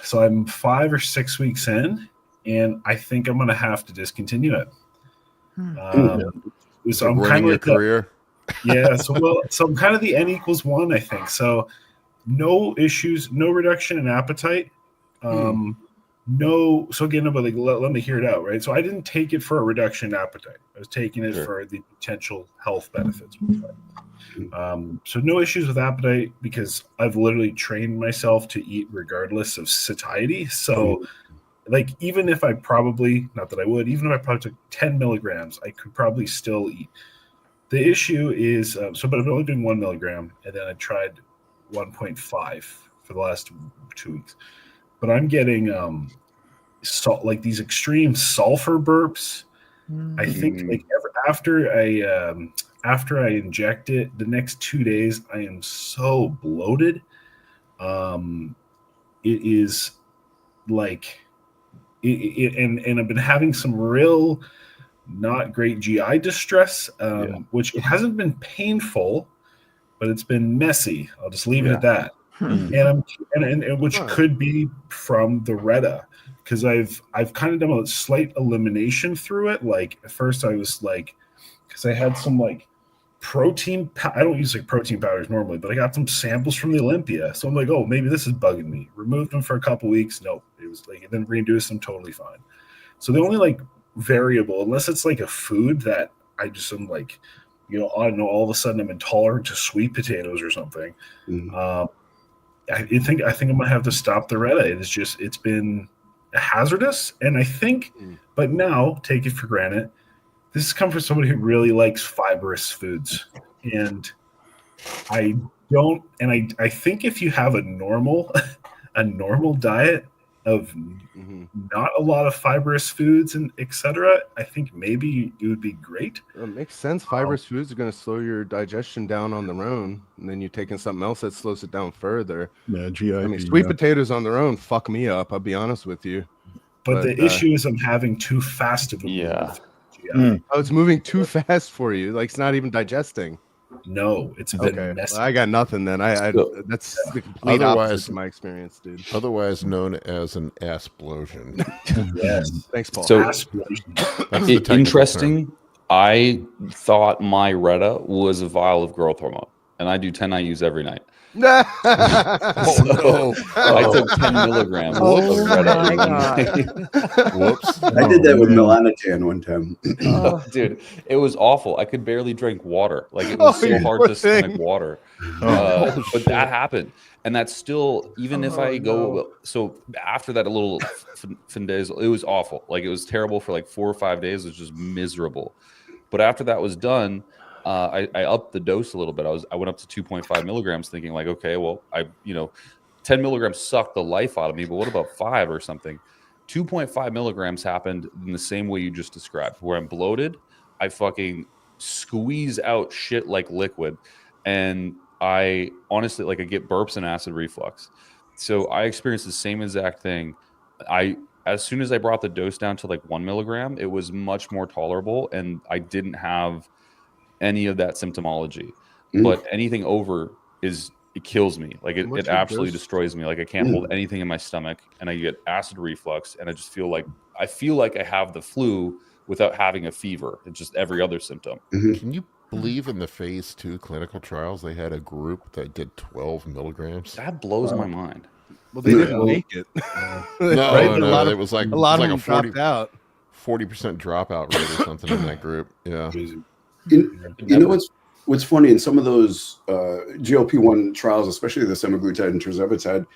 so I'm 5 or 6 weeks in, and I think I'm going to have to discontinue it. So I'm kind of like career. Yeah. So I'm kind of the N=1, I think. So no issues, no reduction in appetite. No, so again, but like, let me hear it out, right? So I didn't take it for a reduction in appetite. I was taking it for the potential health benefits. So no issues with appetite, because I've literally trained myself to eat regardless of satiety. So like, even if I probably, not that I would, even if I probably took 10 milligrams, I could probably still eat. The issue is, but I'm only doing 1 milligram, and then I tried 1.5 for the last 2 weeks. But I'm getting like these extreme sulfur burps. I think like after I inject it, the next 2 days I am so bloated. It is like and I've been having some real not great GI distress, which it hasn't been painful, but it's been messy. I'll just leave it at that. And which could be from the Reta, because I've kind of done a slight elimination through it. Like at first I was like, because I had some like protein. I don't use like protein powders normally, but I got some samples from the Olympia, so I'm like, oh, maybe this is bugging me. Removed them for a couple weeks. Nope, it was like, and then reintroduced them totally fine. So the only like variable, unless it's like a food that I just am like, I don't know, all of a sudden I'm intolerant to sweet potatoes or something. I think I'm gonna have to stop the Reta. It's been hazardous, and I think, but now take it for granted. This has come from somebody who really likes fibrous foods, and I don't. And I think if you have a normal diet of not a lot of fibrous foods and etc., I think maybe it would be great. It makes sense. Fibrous foods are going to slow your digestion down on their own, and then you're taking something else that slows it down further. Yeah, GI. I mean, sweet potatoes on their own fuck me up. I'll be honest with you. But the issue is I'm having too fast of a move. Oh, it's moving too fast for you. Like, it's not even digesting. No, it's been messy. Well, I got nothing then. That's the complete opposite of my experience, dude. Otherwise known as an asplosion. Yes. Thanks, Paul. So interesting. I thought my Reta was a vial of growth hormone, and I do 10 IUs every night. I took 10 milligrams of Reta. Whoops. I did that with Melanotan one time. Dude, it was awful. I could barely drink water. Like, it was so hard to stomach water. But that happened. And that's still, even if I go, so after that, a little days, it was awful. Like, it was terrible for like 4 or 5 days. It was just miserable. But after that was done, I upped the dose a little bit. I went up to 2.5 milligrams, thinking like, okay, well, 10 milligrams sucked the life out of me, but what about 5 or something? 2.5 milligrams happened in the same way you just described, where I'm bloated. I fucking squeeze out shit like liquid. And I honestly, like, I get burps and acid reflux. So I experienced the same exact thing. As soon as I brought the dose down to like 1 milligram, it was much more tolerable, and I didn't have any of that symptomology. But anything over it kills me. Like it absolutely destroys me. Like I can't hold anything in my stomach, and I get acid reflux, and I just feel like I have the flu without having a fever. It's just every other symptom. Can you believe in the phase 2 clinical trials they had a group that did 12 milligrams? That blows my mind. Well, they didn't make it. No, right? no, it was like a lot of them dropped out. 40% dropout rate or something in that group. Yeah. You know what's funny in some of those GLP-1 trials, especially the semaglutide and tirzepatide,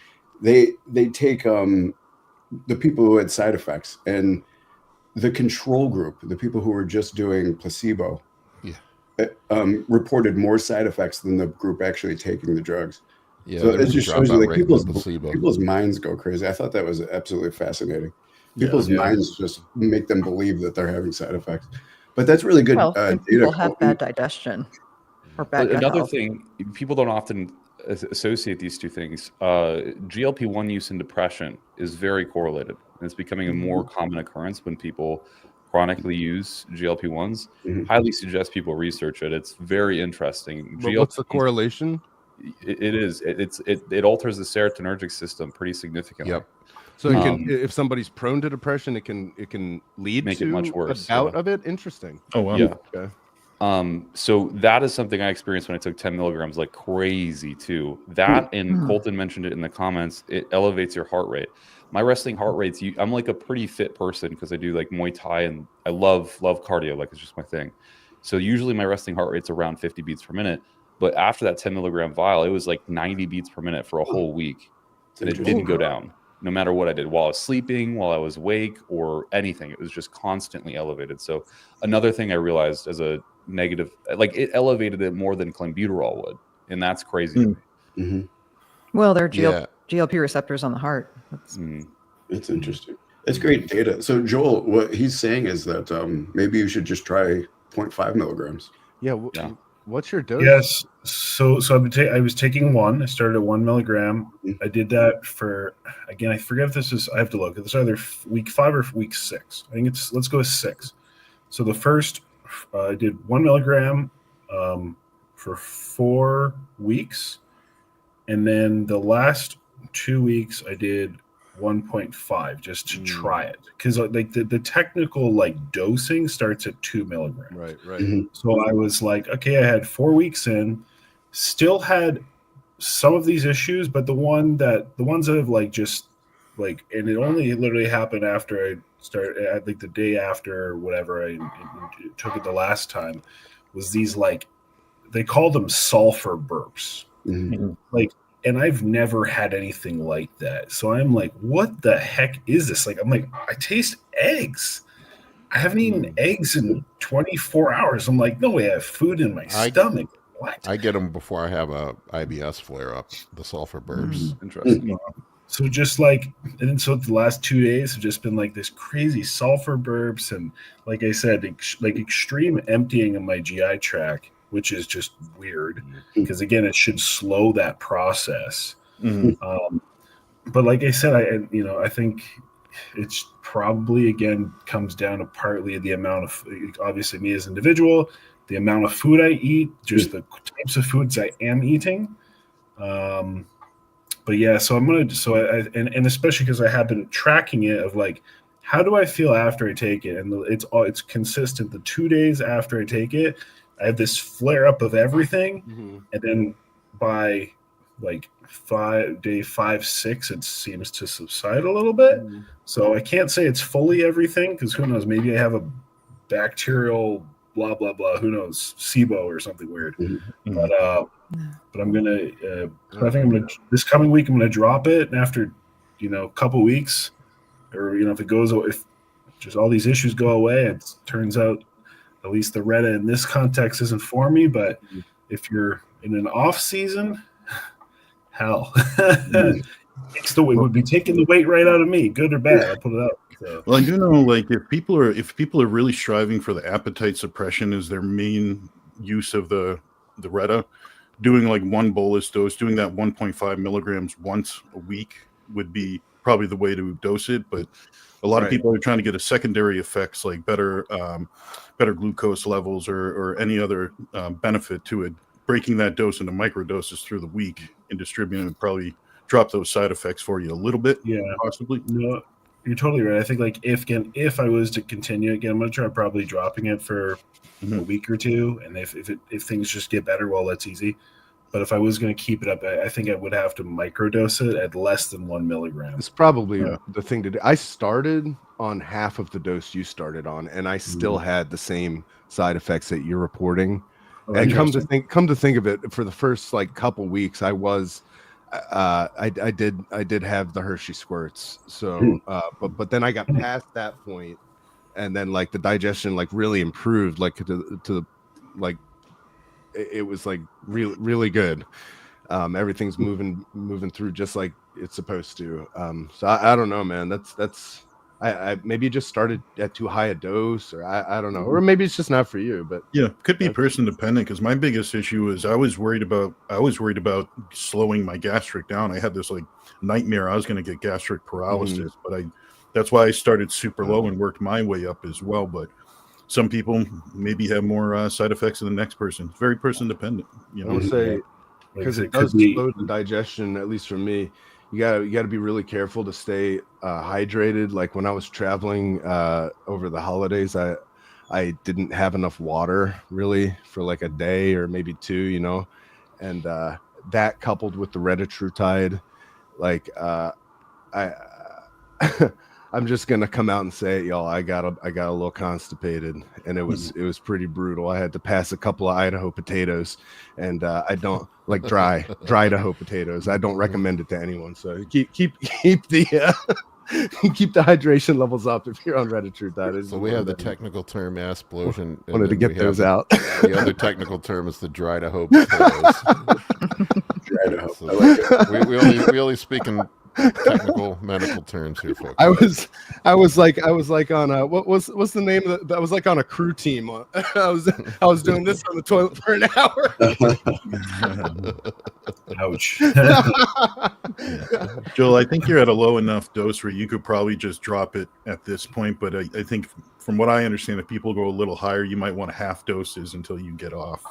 they take the people who had side effects, and the control group, the people who were just doing placebo, reported more side effects than the group actually taking the drugs. Yeah, so it just shows you like placebo. people's minds go crazy. I thought that was absolutely fascinating. People's minds just make them believe that they're having side effects. But that's really good. Well, data. people have bad digestion or bad gut Another health. thing, people don't often associate these two things. GLP-1 use and depression is very correlated. And it's becoming a more common occurrence when people chronically use GLP-1s. Highly suggest people research it. It's very interesting. But what's the correlation? It alters the serotonergic system pretty significantly. Yep. So it can, if somebody's prone to depression, it can lead make to it much worse. a bout of it. Interesting. Oh wow. Yeah. Okay. So that is something I experienced when I took 10 milligrams like crazy too. That, and Kolton mentioned it in the comments, it elevates your heart rate. My resting heart rates, I'm like a pretty fit person because I do like Muay Thai and I love cardio. Like it's just my thing. So usually my resting heart rate's around 50 beats per minute. But after that 10 milligram vial, it was like 90 beats per minute for a whole week. And it didn't go down no matter what I did while I was sleeping, while I was awake, or anything. It was just constantly elevated. So another thing I realized as a negative, like it elevated it more than clenbuterol would. And that's crazy. Well, there are GLP receptors on the heart. It's interesting. It's great data. So Joel, what he's saying is that maybe you should just try 0.5 milligrams. Yeah. What's your dose? Yes. So I was taking 1. I started at 1 milligram. I did that for, again, I forget if this is, I have to look. It's either week 5 or week 6. I think let's go with 6. So the first, I did 1 milligram for 4 weeks. And then the last 2 weeks I did 1.5 just to try it, because like the technical like dosing starts at 2 milligrams. Right. So I was like, okay, I had 4 weeks in, still had some of these issues, but the ones that have like just like, and it only literally happened after I started, like the day after or whatever I took it the last time, was these like, they call them sulfur burps. Like, and I've never had anything like that. So I'm like, what the heck is this? Like, I'm like, I taste eggs. I haven't eaten eggs in 24 hours. I'm like, no way, I have food in my stomach. What? I get them before I have a IBS flare up, the sulfur burps. Interesting. So just like, and then so the last 2 days have just been like this crazy sulfur burps. And like I said, like extreme emptying of my GI tract, which is just weird because again, it should slow that process. But like I said, I think it's probably again comes down to partly the amount of, obviously me as an individual, the amount of food I eat, just the types of foods I am eating. But yeah, so and especially because I have been tracking it of like, how do I feel after I take it? And it's consistent. The 2 days after I take it, I have this flare up of everything, and then by like day 5, 6, it seems to subside a little bit. So I can't say it's fully everything because who knows? Maybe I have a bacterial blah blah blah. Who knows? SIBO or something weird. But I'm gonna. I think I'm gonna this coming week. I'm gonna drop it, and after a couple weeks, or if it goes, if just all these issues go away, it turns out. At least the Reta in this context isn't for me, but if you're in an off season, hell. It would be taking the weight right out of me, good or bad. I'll put it out. So. Well, I do know, like, if people are really striving for the appetite suppression as their main use of the Reta, doing like one bolus dose, doing that 1.5 milligrams once a week would be probably the way to dose it. But a lot of people are trying to get a secondary effects like better glucose levels or any other benefit to it. Breaking that dose into micro doses through the week and distributing it would probably drop those side effects for you a little bit. Yeah, possibly. No, you're totally right. I think like if I was to continue again, I'm gonna try probably dropping it for a week or two, and if things just get better, well, that's easy. But if I was going to keep it up, I think I would have to microdose it at less than 1 milligram. It's probably the thing to do. I started on half of the dose you started on, and I still had the same side effects that you're reporting. Oh, and come to think of it, for the first like couple weeks, I was, I did have the Hershey squirts. So, but then I got past that point, and then like the digestion like really improved, like to like. It was like really good. Everything's moving through just like it's supposed to. So I don't know, man. That's I maybe you just started at too high a dose, or I don't know, or maybe it's just not for you. But yeah, could be person dependent. Because my biggest issue is I was worried about slowing my gastric down. I had this like nightmare I was going to get gastric paralysis, but that's why I started super low and worked my way up as well. But some people maybe have more side effects than the next person. It's very person dependent, you know. I would say, because it does slow the digestion, at least for me. You gotta be really careful to stay hydrated. Like when I was traveling over the holidays, I didn't have enough water really for like a day or maybe two, you know, and that coupled with the Retatrutide, like I'm just gonna come out and say it, y'all. I got a little constipated, and it was pretty brutal. I had to pass a couple of Idaho potatoes, and I don't like dry Idaho potatoes. I don't recommend it to anyone. So keep the keep the hydration levels up if you're on Retatrutide. So we have the technical term asplosion. Wanted to get those out. The other technical term is the dry to hope potatoes. Dry to hope. So I like it. we only speak in technical medical terms here, folks. I was like on a what's the name of that? I was like on a crew team. I was doing this on the toilet for an hour. Ouch. Joel, I think you're at a low enough dose where you could probably just drop it at this point. But I think from what I understand, if people go a little higher, you might want half doses until you get off,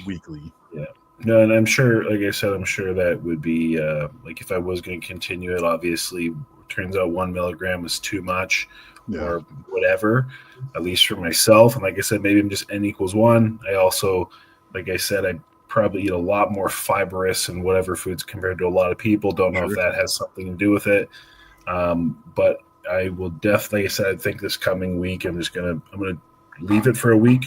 weekly. Yeah. No, and I'm sure, like I said, I'm sure that would be like if I was going to continue it, obviously, it turns out 1 milligram is too much or whatever, at least for myself. And like I said, maybe I'm just N equals 1. I also, like I said, I probably eat a lot more fibrous and whatever foods compared to a lot of people. Don't know if that has something to do with it. But I will definitely, like I said, I think this coming week, I'm going to leave it for a week.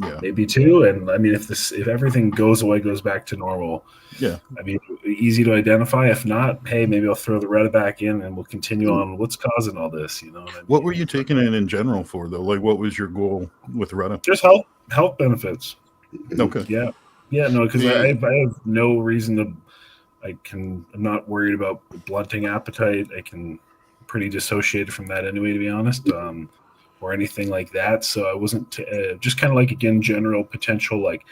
Yeah, maybe 2. And I mean, if everything goes back to normal, I mean, easy to identify. If not, hey, maybe I'll throw the Reta back in and we'll continue on what's causing all this, you know. What were you taking it in general for, though? Like, what was your goal with Reta? Just health benefits. Okay. Yeah, no, because I have no reason to. I'm not worried about blunting appetite. I'm pretty dissociated from that anyway, to be honest. Or anything like that. So I wasn't just kind of like, again, general potential, like,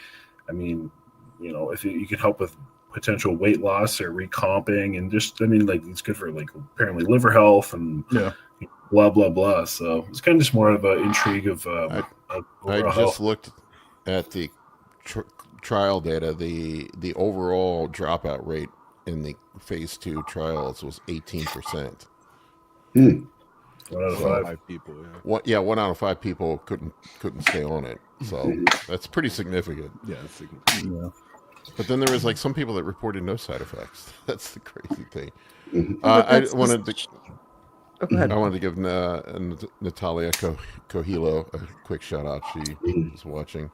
I mean, if you can help with potential weight loss or recomping, and just, I mean, like, it's good for like apparently liver health and blah, blah, blah. So it's kind of just more of an intrigue of I just health. looked at the trial data. The overall dropout rate in the phase 2 trials was 18%. 1 out of 5 people. 1 out of 5 people couldn't stay on it. So that's pretty significant. Yeah, it's significant. Yeah. But then there was like some people that reported no side effects. That's the crazy thing. I wanted to give Natalia Cohilo a quick shout out. She is watching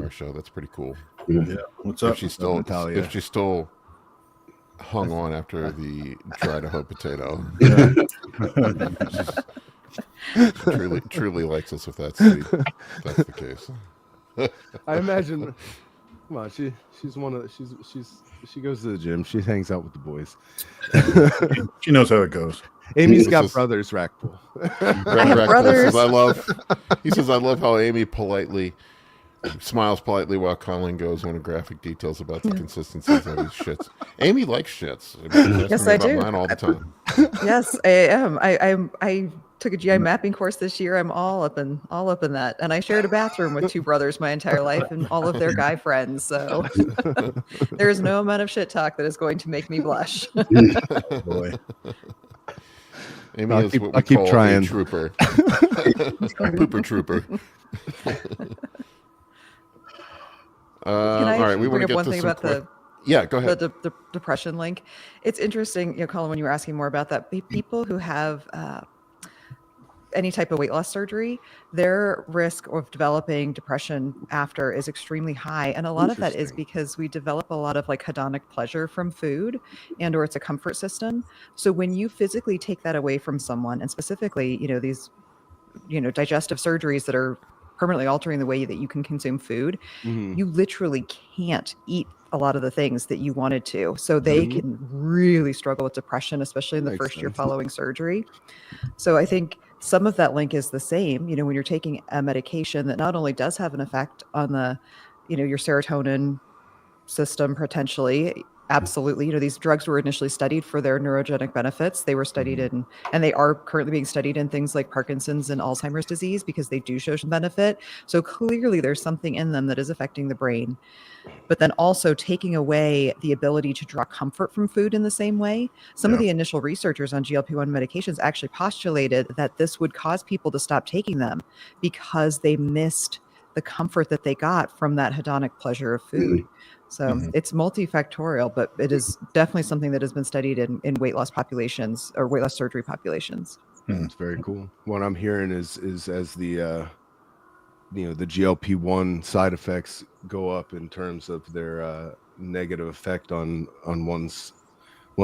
our show. That's pretty cool. Yeah. What's up? If she's still hung on after the dry to hope potato. She truly likes us if that's the case. I imagine Come on, she's one of she goes to the gym. She hangs out with the boys. She knows how it goes. Amy's This got is- brothers, Rackpool. Brothers. Says I love how Amy politely smiles politely while Colin goes into graphic details about the consistencies of his shits. Amy likes shits. Yes, I do. Mine all the time. Yes, I am. I took a GI mapping course this year. I'm all up in that, and I shared a bathroom with two brothers my entire life and all of their guy friends. So there is no amount of shit talk that is going to make me blush. Boy. Amy I'll is keep- what we I'll keep call trying. a trooper. Pooper trooper. Can All I right, we want bring to up get one to thing some about the Yeah, go ahead. the depression link? It's interesting, Colin, when you were asking more about that. People who have any type of weight loss surgery, their risk of developing depression after is extremely high. And a lot of that is because we develop a lot of like hedonic pleasure from food, and or it's a comfort system. So when you physically take that away from someone, and specifically, these, digestive surgeries that are permanently altering the way that you can consume food, you literally can't eat a lot of the things that you wanted to. So they can really struggle with depression, especially in the first year following surgery. So I think some of that link is the same, when you're taking a medication that not only does have an effect on the, your serotonin system potentially. Absolutely. These drugs were initially studied for their neurogenic benefits. They were studied in, and they are currently being studied in things like Parkinson's and Alzheimer's disease because they do show some benefit. So clearly there's something in them that is affecting the brain. But then also taking away the ability to draw comfort from food in the same way. Some of the initial researchers on GLP-1 medications actually postulated that this would cause people to stop taking them because they missed the comfort that they got from that hedonic pleasure of food. So it's multifactorial, but it is definitely something that has been studied in weight loss populations or weight loss surgery populations. It's very cool. What I'm hearing is as the the GLP-1 side effects go up in terms of their negative effect on one's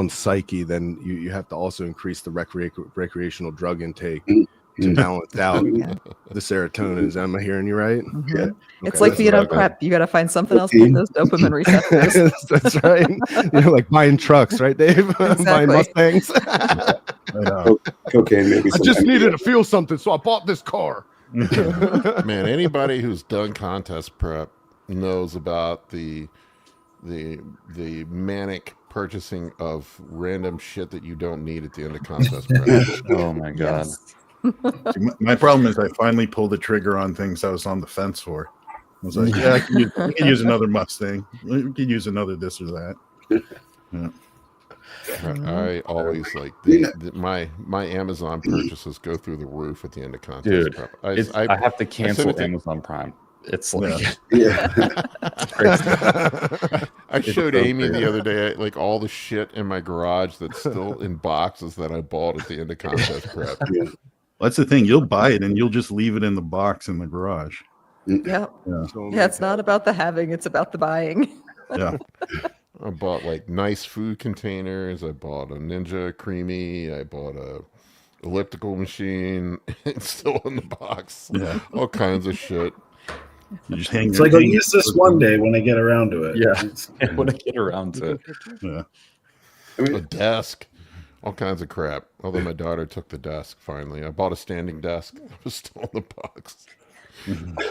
psyche, then you have to also increase the recreational drug intake to balance out the serotonin. Am I hearing you right? Yeah. It's like being on prep. You got to find something else to hit those dopamine receptors. That's right. Like buying trucks, right, Dave? Buying Mustangs. Cocaine, maybe. I just needed to feel something, so I bought this car. Man, anybody who's done contest prep knows about the manic purchasing of random shit that you don't need at the end of contest prep. Oh my god. Yes. See, my problem is I finally pulled the trigger on things I was on the fence for. I was like, I can use another Mustang. We can use another this or that. Yeah. I always like my Amazon purchases go through the roof at the end of contest Dude, prep. I have to cancel it to- Amazon Prime. It's like I showed so Amy crazy. the other day like all the shit in my garage that's still in boxes that I bought at the end of contest prep. That's the thing. You'll buy it and you'll just leave it in the box in the garage. Yep. So Yeah, it's not about the having, it's about the buying. Yeah. I bought like nice food containers. I bought a Ninja Creamy. I bought a elliptical machine. It's still in the box. Yeah. All kinds of shit. You just hang It's your like I'll thing. use this one day when I get around to it. Yeah. When I get around to it. Yeah. A desk. All kinds of crap. Although my daughter took the desk finally. I bought a standing desk. It was still in the box.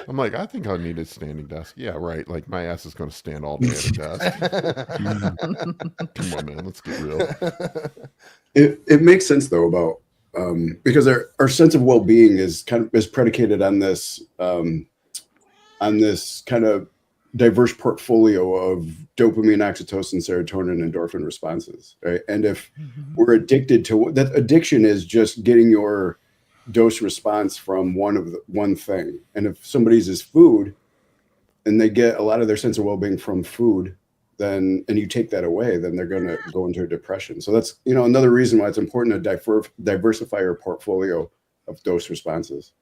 I'm like, I think I need a standing desk. Yeah, right. Like my ass is going to stand all day at a desk. Come on, man. Let's get real. It makes sense though about because our sense of well-being is predicated on this kind of diverse portfolio of dopamine, oxytocin, serotonin, endorphin responses, right? And if we're addicted to that, addiction is just getting your dose response from one thing. And if somebody's is food, and they get a lot of their sense of well-being from food, then and you take that away, then they're going to go into a depression. So that's another reason why it's important to diversify your portfolio of dose responses.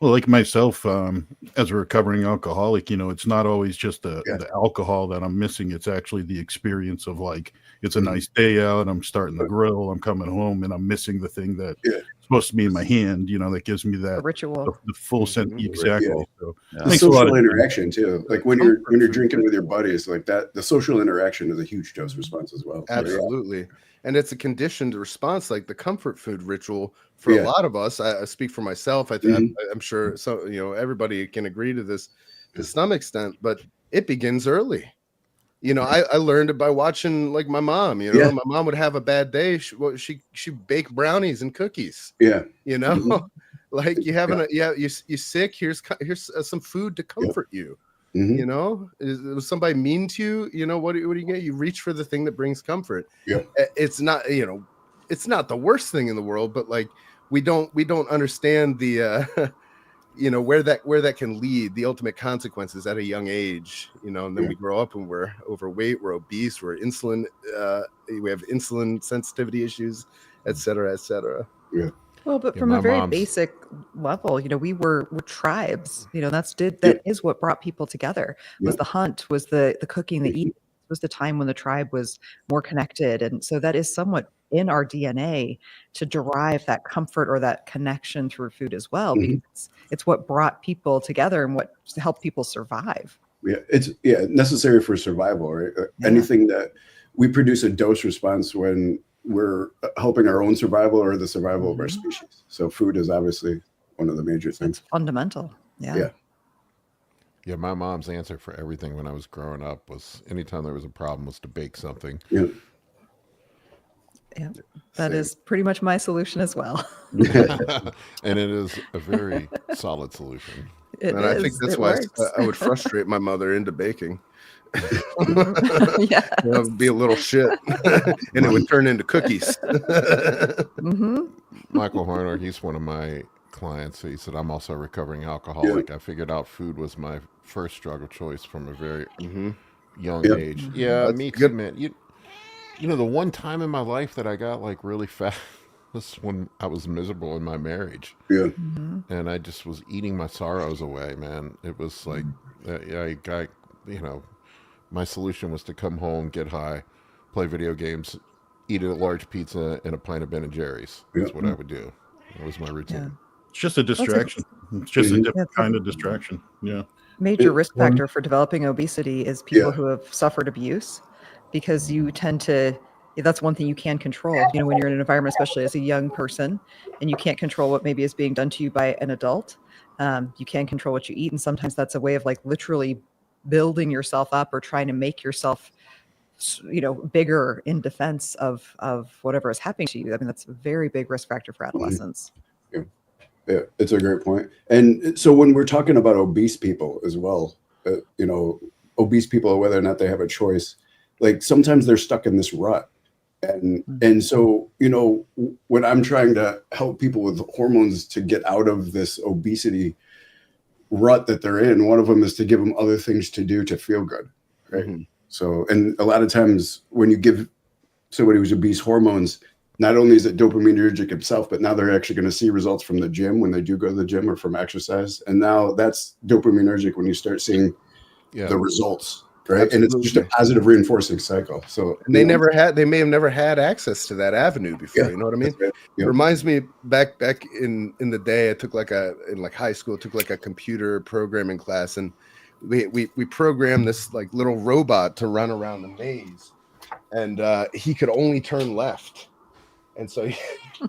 Well, like myself, as a recovering alcoholic, it's not always just the alcohol that I'm missing. It's actually the experience of like, it's a nice day out. I'm starting the grill. I'm coming home and I'm missing the thing that supposed to be in my hand, that gives me A that ritual. the full sense. Exactly. So Yeah. The makes a lot social of interaction too, like when you're drinking with your buddies, like that, the social interaction is a huge dose response as well. So, yeah. Absolutely. And it's a conditioned response, like the comfort food ritual for a lot of us. I speak for myself. I'm sure everybody can agree to this to some extent, but it begins early. I learned it by watching like my mom. My mom would have a bad day. She bake brownies and cookies. Yeah. Like you sick. Here's some food to comfort you. Was somebody mean to you? What do you get? You reach for the thing that brings comfort. Yeah. It's not it's not the worst thing in the world, but like we don't understand the where that can lead, the ultimate consequences at a young age, and then we grow up and we're overweight, we're obese, we're insulin, we have insulin sensitivity issues, et cetera, et cetera. Yeah. Well, but from a very basic level, we're tribes. That is what brought people together. Was the hunt, was the cooking, the eating, was the time when the tribe was more connected, and so that is somewhat in our DNA to derive that comfort or that connection through food as well, because it's what brought people together and what helped people survive. Yeah, it's necessary for survival, right? Anything that we produce a dose response when we're helping our own survival or the survival of our species. So food is obviously one of the major things. It's fundamental. Yeah. Yeah, my mom's answer for everything when I was growing up was anytime there was a problem was to bake something. Yeah. Yeah, that is pretty much my solution as well. And it is a very solid solution. I think that's why I would frustrate my mother into baking. Yeah, it would be a little shit, and it would turn into cookies. Michael Horner, he's one of my clients. He said, I'm also a recovering alcoholic. I figured out food was my first drug of choice from a very young age. Yeah, that's me too, man. The one time in my life that I got like really fat was when I was miserable in my marriage. Yeah. And I just was eating my sorrows away, man. It was like, my solution was to come home, get high, play video games, eat a large pizza and a pint of Ben and Jerry's. That's what I would do. That was my routine. Yeah. It's just a distraction. It's just a different kind of distraction. Yeah. Major risk factor for developing obesity is people who have suffered abuse, because you tend to, that's one thing you can control, when you're in an environment, especially as a young person, and you can't control what maybe is being done to you by an adult. You can control what you eat. And sometimes that's a way of like literally building yourself up or trying to make yourself, bigger in defense of whatever is happening to you. I mean, that's a very big risk factor for adolescents. Yeah, it's a great point. And so when we're talking about obese people as well, obese people, whether or not they have a choice, like sometimes they're stuck in this rut. And so, when I'm trying to help people with hormones to get out of this obesity rut that they're in, one of them is to give them other things to do to feel good. Right. So, and a lot of times when you give somebody who's obese hormones, not only is it dopaminergic itself, but now they're actually going to see results from the gym when they do go to the gym or from exercise. And now that's dopaminergic when you start seeing the results. Right. Absolutely. And it's just a positive reinforcing cycle. So and they may have never had access to that avenue before. You know what I mean? It reminds me back in the day, I took in high school, took like a computer programming class, and we programmed this like little robot to run around the maze, and he could only turn left. And so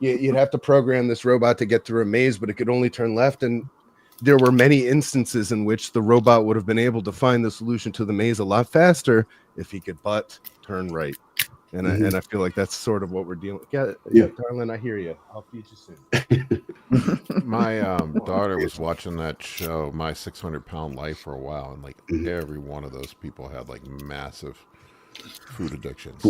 you'd have to program this robot to get through a maze, but it could only turn left. And there were many instances in which the robot would have been able to find the solution to the maze a lot faster if he could but turn right. And I feel like that's sort of what we're dealing with. Yeah, darling, I hear you. I'll feed you soon. My daughter was watching that show, My 600-Pound Life, for a while, and like every one of those people had like massive food addictions.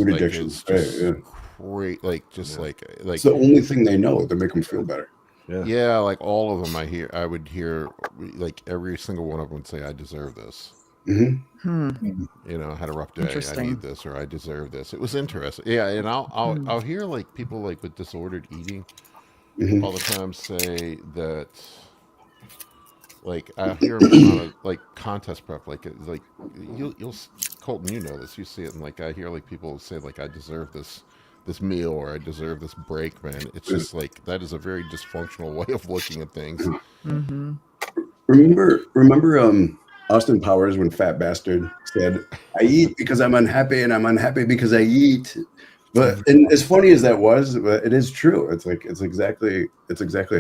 Great, like just like it's the only thing they know to make them feel better. Yeah, like all of them I would hear like every single one of them would say, I deserve this. I had a rough day, I need this, or I deserve this. It was interesting. Yeah, and I'll hear like people like with disordered eating all the time say that, like I hear them on like contest prep, like you'll Kolton, you know this, you see it, and like I hear like people say like I deserve this this meal or I deserve this break, man. It's just like that is a very dysfunctional way of looking at things. Mm-hmm. Remember Austin Powers when Fat Bastard said, "I eat because I'm unhappy, and I'm unhappy because I eat." But and as funny as that was, but it is true. It's exactly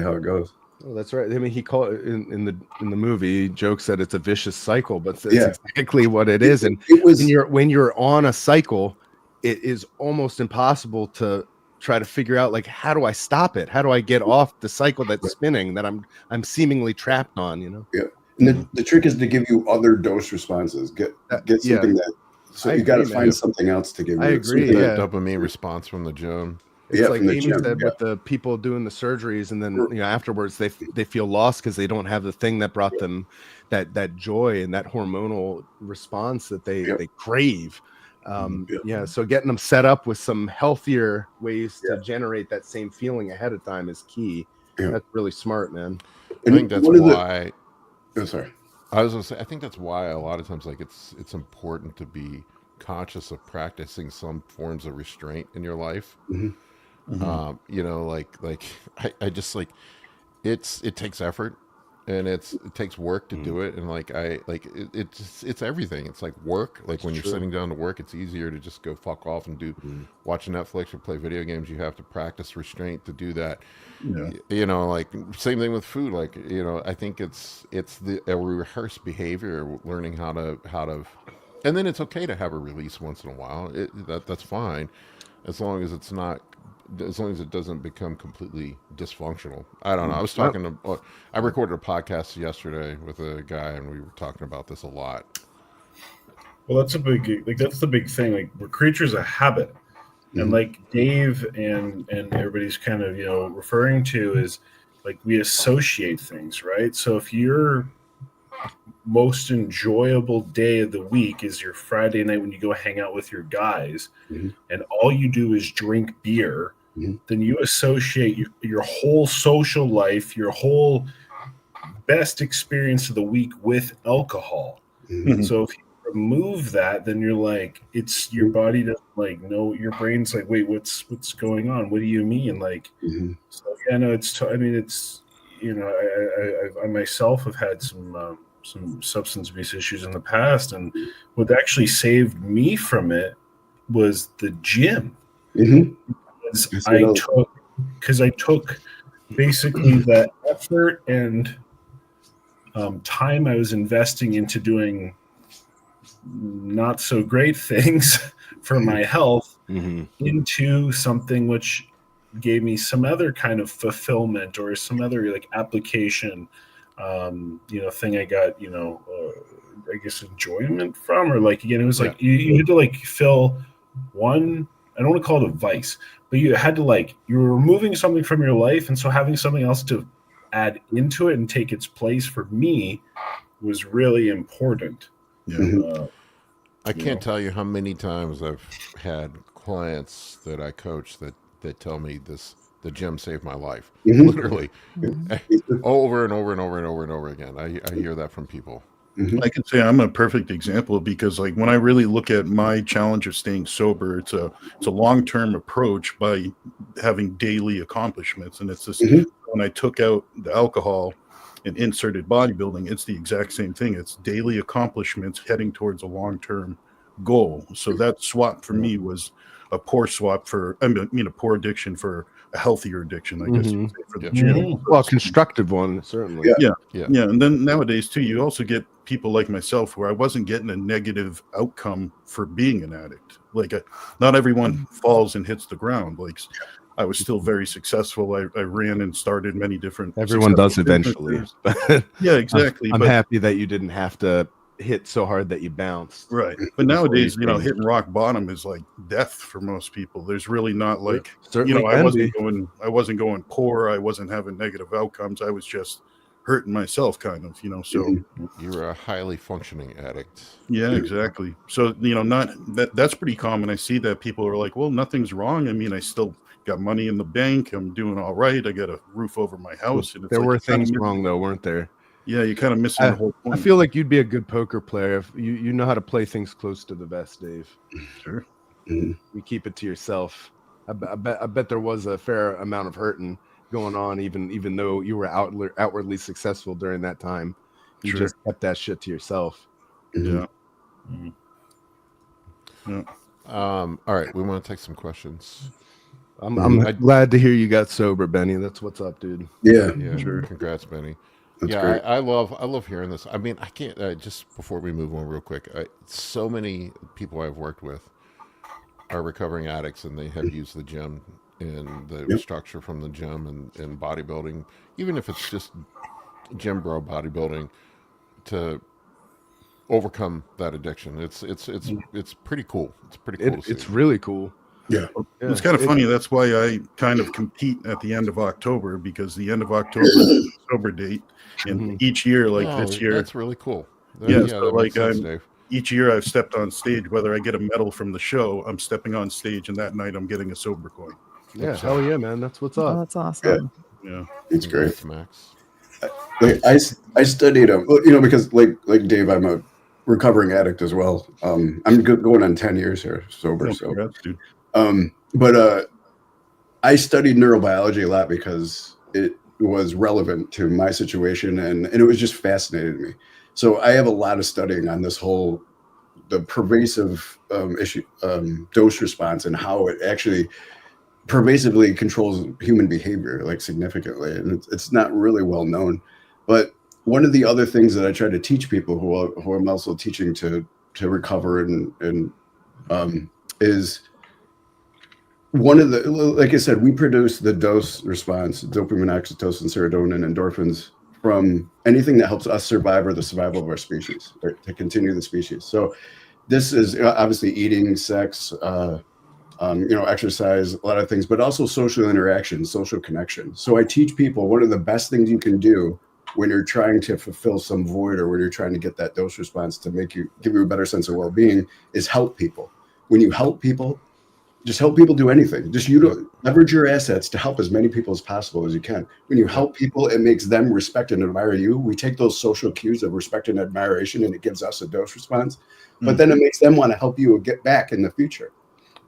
how it goes. Oh, that's right. I mean, he called in the movie. He jokes that it's a vicious cycle, but that's Yeah. exactly what it is. And It was when you're on a cycle, it is almost impossible to try to figure out, like, how do I stop it? How do I get off the cycle that's spinning that I'm seemingly trapped on? You know. Yeah. And the trick is to give you other dose responses. Get something that. So you got to find something else to give you. I agree. That dopamine response from the gym. It's like Amy said with the people doing the surgeries, and then afterwards they feel lost because they don't have the thing that brought them that joy and that hormonal response that they crave. So getting them set up with some healthier ways to generate that same feeling ahead of time is key. That's really smart, man. I think that's why. Sorry. I was gonna say, I think that's why a lot of times, like, it's important to be conscious of practicing some forms of restraint in your life. You know, like I just like it takes effort and it takes work to do it, and it's everything. It's like work. Like when you're sitting down to work, it's easier to just go fuck off and watch Netflix or play video games. You have to practice restraint to do that. You know, like same thing with food. Like, you know, I think it's a rehearsed behavior, learning how to, and then it's okay to have a release once in a while. That's fine, as long as it doesn't become completely dysfunctional. I don't know. I was talking to, I recorded a podcast yesterday with a guy, and we were talking about this a lot. Well, that's the big thing. Like, we're creatures of habit. And like Dave and everybody's kind of, you know, referring to is like we associate things, right? So if your most enjoyable day of the week is your Friday night when you go hang out with your guys, and all you do is drink beer, then you associate your whole social life, your whole best experience of the week with alcohol. So if you remove that, then you're like, it's your body doesn't like know, your brain's like, wait, what's going on? What do you mean? Like, so yeah, no, I mean, it's, you know, I myself have had some substance abuse issues in the past, and what actually saved me from it was the gym. I took basically that effort and time I was investing into doing not so great things for my health into something which gave me some other kind of fulfillment or some other like application, you know, thing I got, you know, I guess enjoyment from, or like, again, it was like you had to like fill one, I don't want to call it a vice, but you had to like, you were removing something from your life, and so having something else to add into it and take its place for me was really important. I can't tell you how many times I've had clients that I coach that tell me the gym saved my life. Literally. Over and over and over and over and over again. I hear that from people. I can say I'm a perfect example, because like when I really look at my challenge of staying sober, it's a long-term approach by having daily accomplishments. And it's this, when I took out the alcohol and inserted bodybuilding, it's the exact same thing. It's daily accomplishments heading towards a long-term goal. So that swap for me was a poor swap for, I mean, a poor addiction for a healthier addiction, I guess you could say, for the gym. Well, a constructive one, certainly. Yeah. And then nowadays too, you also get people like myself where I wasn't getting a negative outcome for being an addict. Like not everyone falls and hits the ground. Like I was still very successful. I ran and started many different. Everyone does eventually. Yeah, exactly. I'm happy that you didn't have to hit so hard that you bounced. Right. But nowadays, you know, hitting rock bottom is like death for most people. There's really not like, certainly, you know, I wasn't going poor. I wasn't having negative outcomes. I was just hurting myself, kind of, you know. So you're a highly functioning addict. Yeah, exactly. So, you know, that's pretty common. I see that people are like, well, nothing's wrong. I mean, I still got money in the bank. I'm doing all right. I got a roof over my house. And it's there were things wrong though, weren't there? Yeah, you kind of missing the whole point. I feel like you'd be a good poker player if you know how to play things close to the vest, Dave. Sure. You keep it to yourself. I bet there was a fair amount of hurting going on, even though you were outwardly successful during that time. You Sure. just kept that shit to yourself. Yeah. Mhm. Yeah. All right, we want to take some questions. I'm glad to hear you got sober, Benny. That's what's up, dude. Yeah, Yeah, Sure. congrats, Benny. that's Yeah, great. I love hearing this. I mean, I can't just before we move on real quick. So many people I've worked with are recovering addicts, and they have used the gym and the Yep. structure from the gym and bodybuilding, even if it's just gym bro bodybuilding, to overcome that addiction. It's pretty cool. It's pretty cool to see. It's really cool. Yeah. It's kind of funny. That's why I kind of compete at the end of October, because the end of October is the sober date, and Mhm. each year, like Oh, this year, that's really cool. Yeah, Yeah, so that makes like sense, Dave. each year I've stepped on stage, whether I get a medal from the show, I'm stepping on stage, and that night I'm getting a sober coin. Yeah, hell yeah, man. That's what's Oh, up. that's awesome. Yeah. It's great. Congrats, Max. Like I studied because like Dave, I'm a recovering addict as well. I'm going on 10 years here sober. Oh, So, congrats, dude. but I studied neurobiology a lot because it was relevant to my situation, and it was just fascinating to me. So I have a lot of studying on the pervasive issue, dose response, and how it actually pervasively controls human behavior, like significantly, and it's not really well known. But one of the other things that I try to teach people who I'm also teaching to recover and is one of the, like I said, we produce the dose response, dopamine, oxytocin, serotonin, endorphins from anything that helps us survive or the survival of our species, or to continue the species. So this is obviously eating, sex, exercise, a lot of things, but also social interaction, social connection. So I teach people one of the best things you can do when you're trying to fulfill some void, or when you're trying to give you a better sense of well-being, is help people. When you help people, just help people do anything. Just leverage your assets to help as many people as possible as you can. When you help people, it makes them respect and admire you. We take those social cues of respect and admiration, and it gives us a dose response. But then it makes them want to help you get back in the future.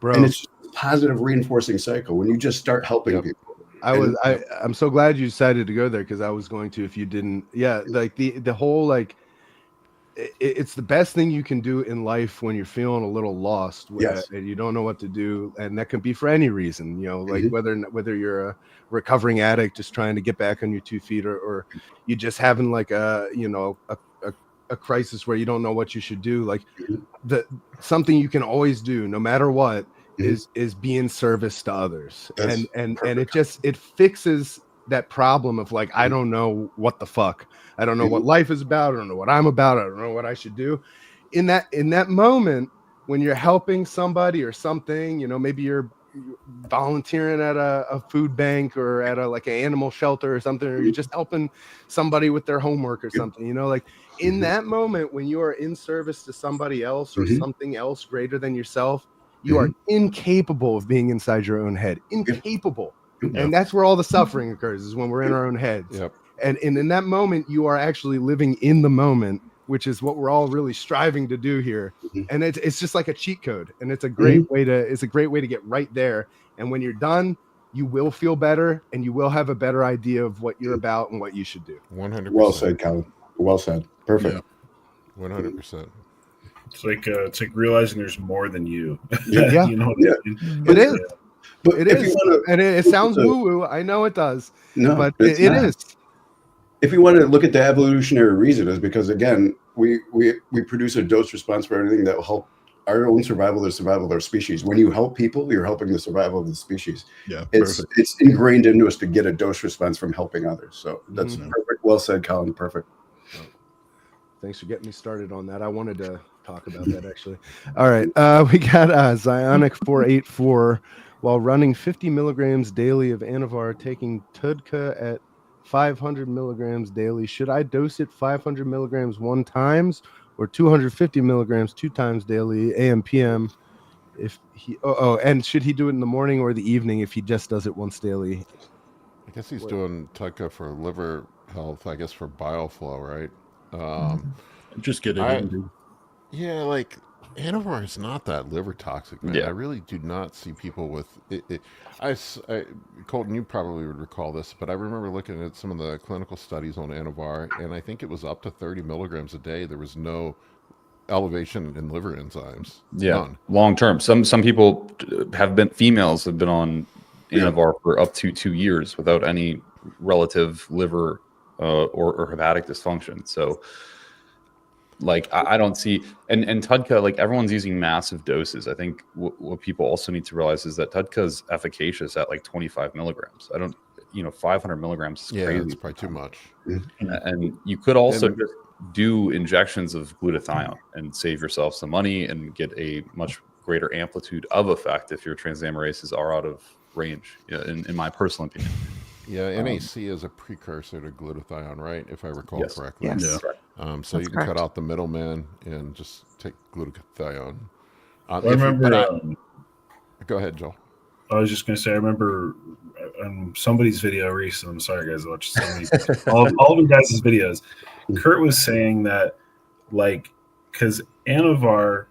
Bro. And it's just a positive reinforcing cycle when you just start helping people. I'm so glad you decided to go there, because I was going to, if you didn't. Yeah, like the whole, like, it's the best thing you can do in life when you're feeling a little lost, Yes. and you don't know what to do, and that can be for any reason, like Mhm. whether you're a recovering addict just trying to get back on your 2 feet, or you just having like a crisis where you don't know what you should do. Like, Mhm. something you can always do no matter what Mhm. is be in service to others. That's And perfect. it fixes that problem of, like, I don't know what the fuck. I don't know what life is about. I don't know what I'm about. I don't know what I should do. In that moment, when you're helping somebody or something, maybe you're volunteering at a food bank, or at like an animal shelter or something, or you're just helping somebody with their homework or something, like, in that moment, when you are in service to somebody else or Mhm. something else greater than yourself, you are Mhm. incapable of being inside your own head. Incapable. Yeah. And that's where all the suffering occurs, is when we're in our own heads. Yep. And in that moment, you are actually living in the moment, which is what we're all really striving to do here. Mhm. And it's just like a cheat code, and it's a Mhm. great way to get right there. And when you're done, you will feel better, and you will have a better idea of what you're about and what you should do. 100%. Well said, Colin. Well said. Perfect. Yeah. 100%. It's like realizing there's more than you. Yeah. You know what Yeah. I mean? Mhm. It But is. but It if you is. want And it to sounds woo-woo. I know it does. no, But it's it not. is. If you want to look at the evolutionary reason, is because again, we produce a dose response for everything that will help our own survival, the survival of our species. When you help people, you're helping the survival of the species. Yeah. It's Perfect. it's ingrained into us to get a dose response from helping others. So that's Mhm. perfect. Well said, Colin. Perfect. Thanks for getting me started on that. I wanted to talk about that, actually. All right. We got Zionic 484. While running 50 milligrams daily of Anavar, taking TUDCA at 500 milligrams daily, should I dose it 500 milligrams one times, or 250 milligrams 2 times daily, AM, PM? If he and should he do it in the morning or the evening if he just does it once daily? I guess he's What- doing TUDCA for liver health, I guess for bioflow, right? Mhm. Just get it I in, dude. Yeah, like Anavar is not that liver toxic, man. Yeah. I really do not see people with it. Colton, you probably would recall this, but I remember looking at some of the clinical studies on Anavar, and I think it was up to 30 milligrams a day. There was no elevation in liver enzymes. Yeah, None. long term. Some people females have been on Anavar for up to 2 years without any relative liver or hepatic dysfunction. So, like, I don't see, and TUDCA, like, everyone's using massive doses. I think what people also need to realize is that TUDCA is efficacious at like 25 milligrams. 500 milligrams is Yeah, crazy. it's probably too much. And you could also just do injections of glutathione and save yourself some money and get a much greater amplitude of effect if your transamerases are out of range, in my personal opinion. Yeah, NAC is a precursor to glutathione, right? If I recall Yes. correctly. Yes. Yeah. So That's you can correct. cut out the middleman and just take glutathione. I remember. Go ahead, Joel. I was just going to say, I remember on somebody's video recently. I'm sorry, guys, I watched so many, all of you guys' videos. Kurt was saying that, like, because Anavar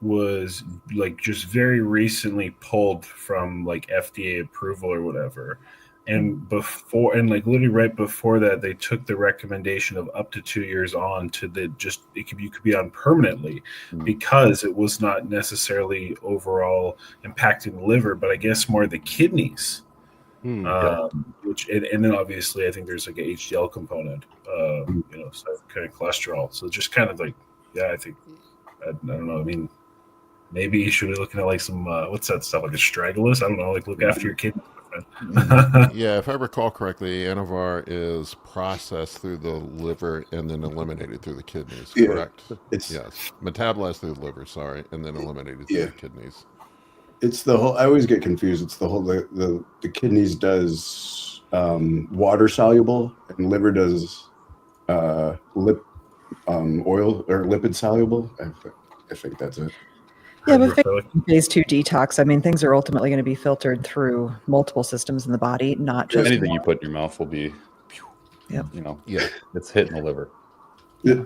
was like just very recently pulled from like FDA approval or whatever, and literally right before that, they took the recommendation of up to 2 years on to you could be on permanently, because it was not necessarily overall impacting the liver, but I guess more the kidneys. Which and then obviously I think there's like a HDL component, so kind of cholesterol. So just kind of like, I think I don't know. I mean, maybe you should be looking at like some what's that stuff, like astragalus? I don't know, like look after your kidneys. Yeah, if I recall correctly, Anavar is processed through the liver and then eliminated through the kidneys. Correct? Yes, metabolized through the liver. Sorry, and then eliminated through the kidneys. It's the whole. I always get confused. It's the whole. The kidneys does water soluble, and liver does oil or lipid soluble. I think that's it. Yeah, but phase 2 detox, I mean, things are ultimately going to be filtered through multiple systems in the body, not just Anything you put in your mouth will be, it's hitting the liver.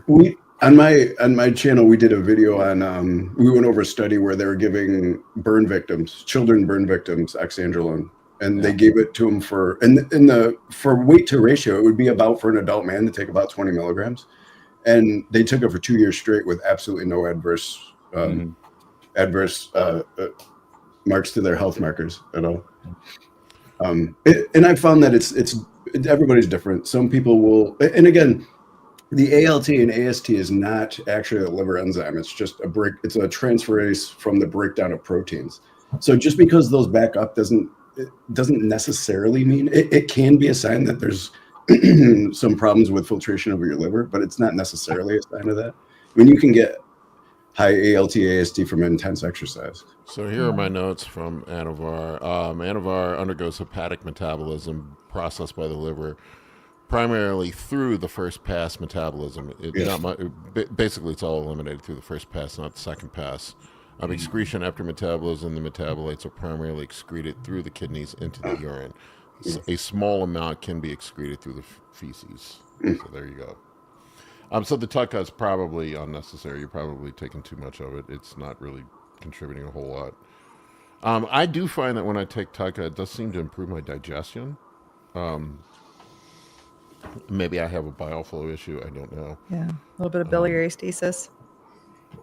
We on my channel, we did a video on. We went over a study where they were giving children burn victims, Exandrolone, and they gave it to them for weight to ratio, it would be about, for an adult man, to take about 20 milligrams, and they took it for 2 years straight with absolutely no adverse marks to their health markers at all. And I found that it's everybody's different. Some people will, and again, the ALT and AST is not actually a liver enzyme. It's just it's a transferase from the breakdown of proteins. So just because those back up doesn't necessarily mean it can be a sign that there's some problems with filtration over your liver, but it's not necessarily a sign of that. I mean, you can get high ALT, AST from intense exercise. So here are my notes from Anavar. Anavar undergoes hepatic metabolism processed by the liver, primarily through the first pass metabolism. Basically, it's all eliminated through the first pass, not the second pass. Excretion after metabolism, the metabolites are primarily excreted through the kidneys into the urine. A small amount can be excreted through the feces. So there you go. So the TUDCA is probably unnecessary. You're probably taking too much of it. It's not really contributing a whole lot. I do find that when I take TUDCA, it does seem to improve my digestion. Maybe I have a bile flow issue. I don't know. Yeah, a little bit of biliary stasis.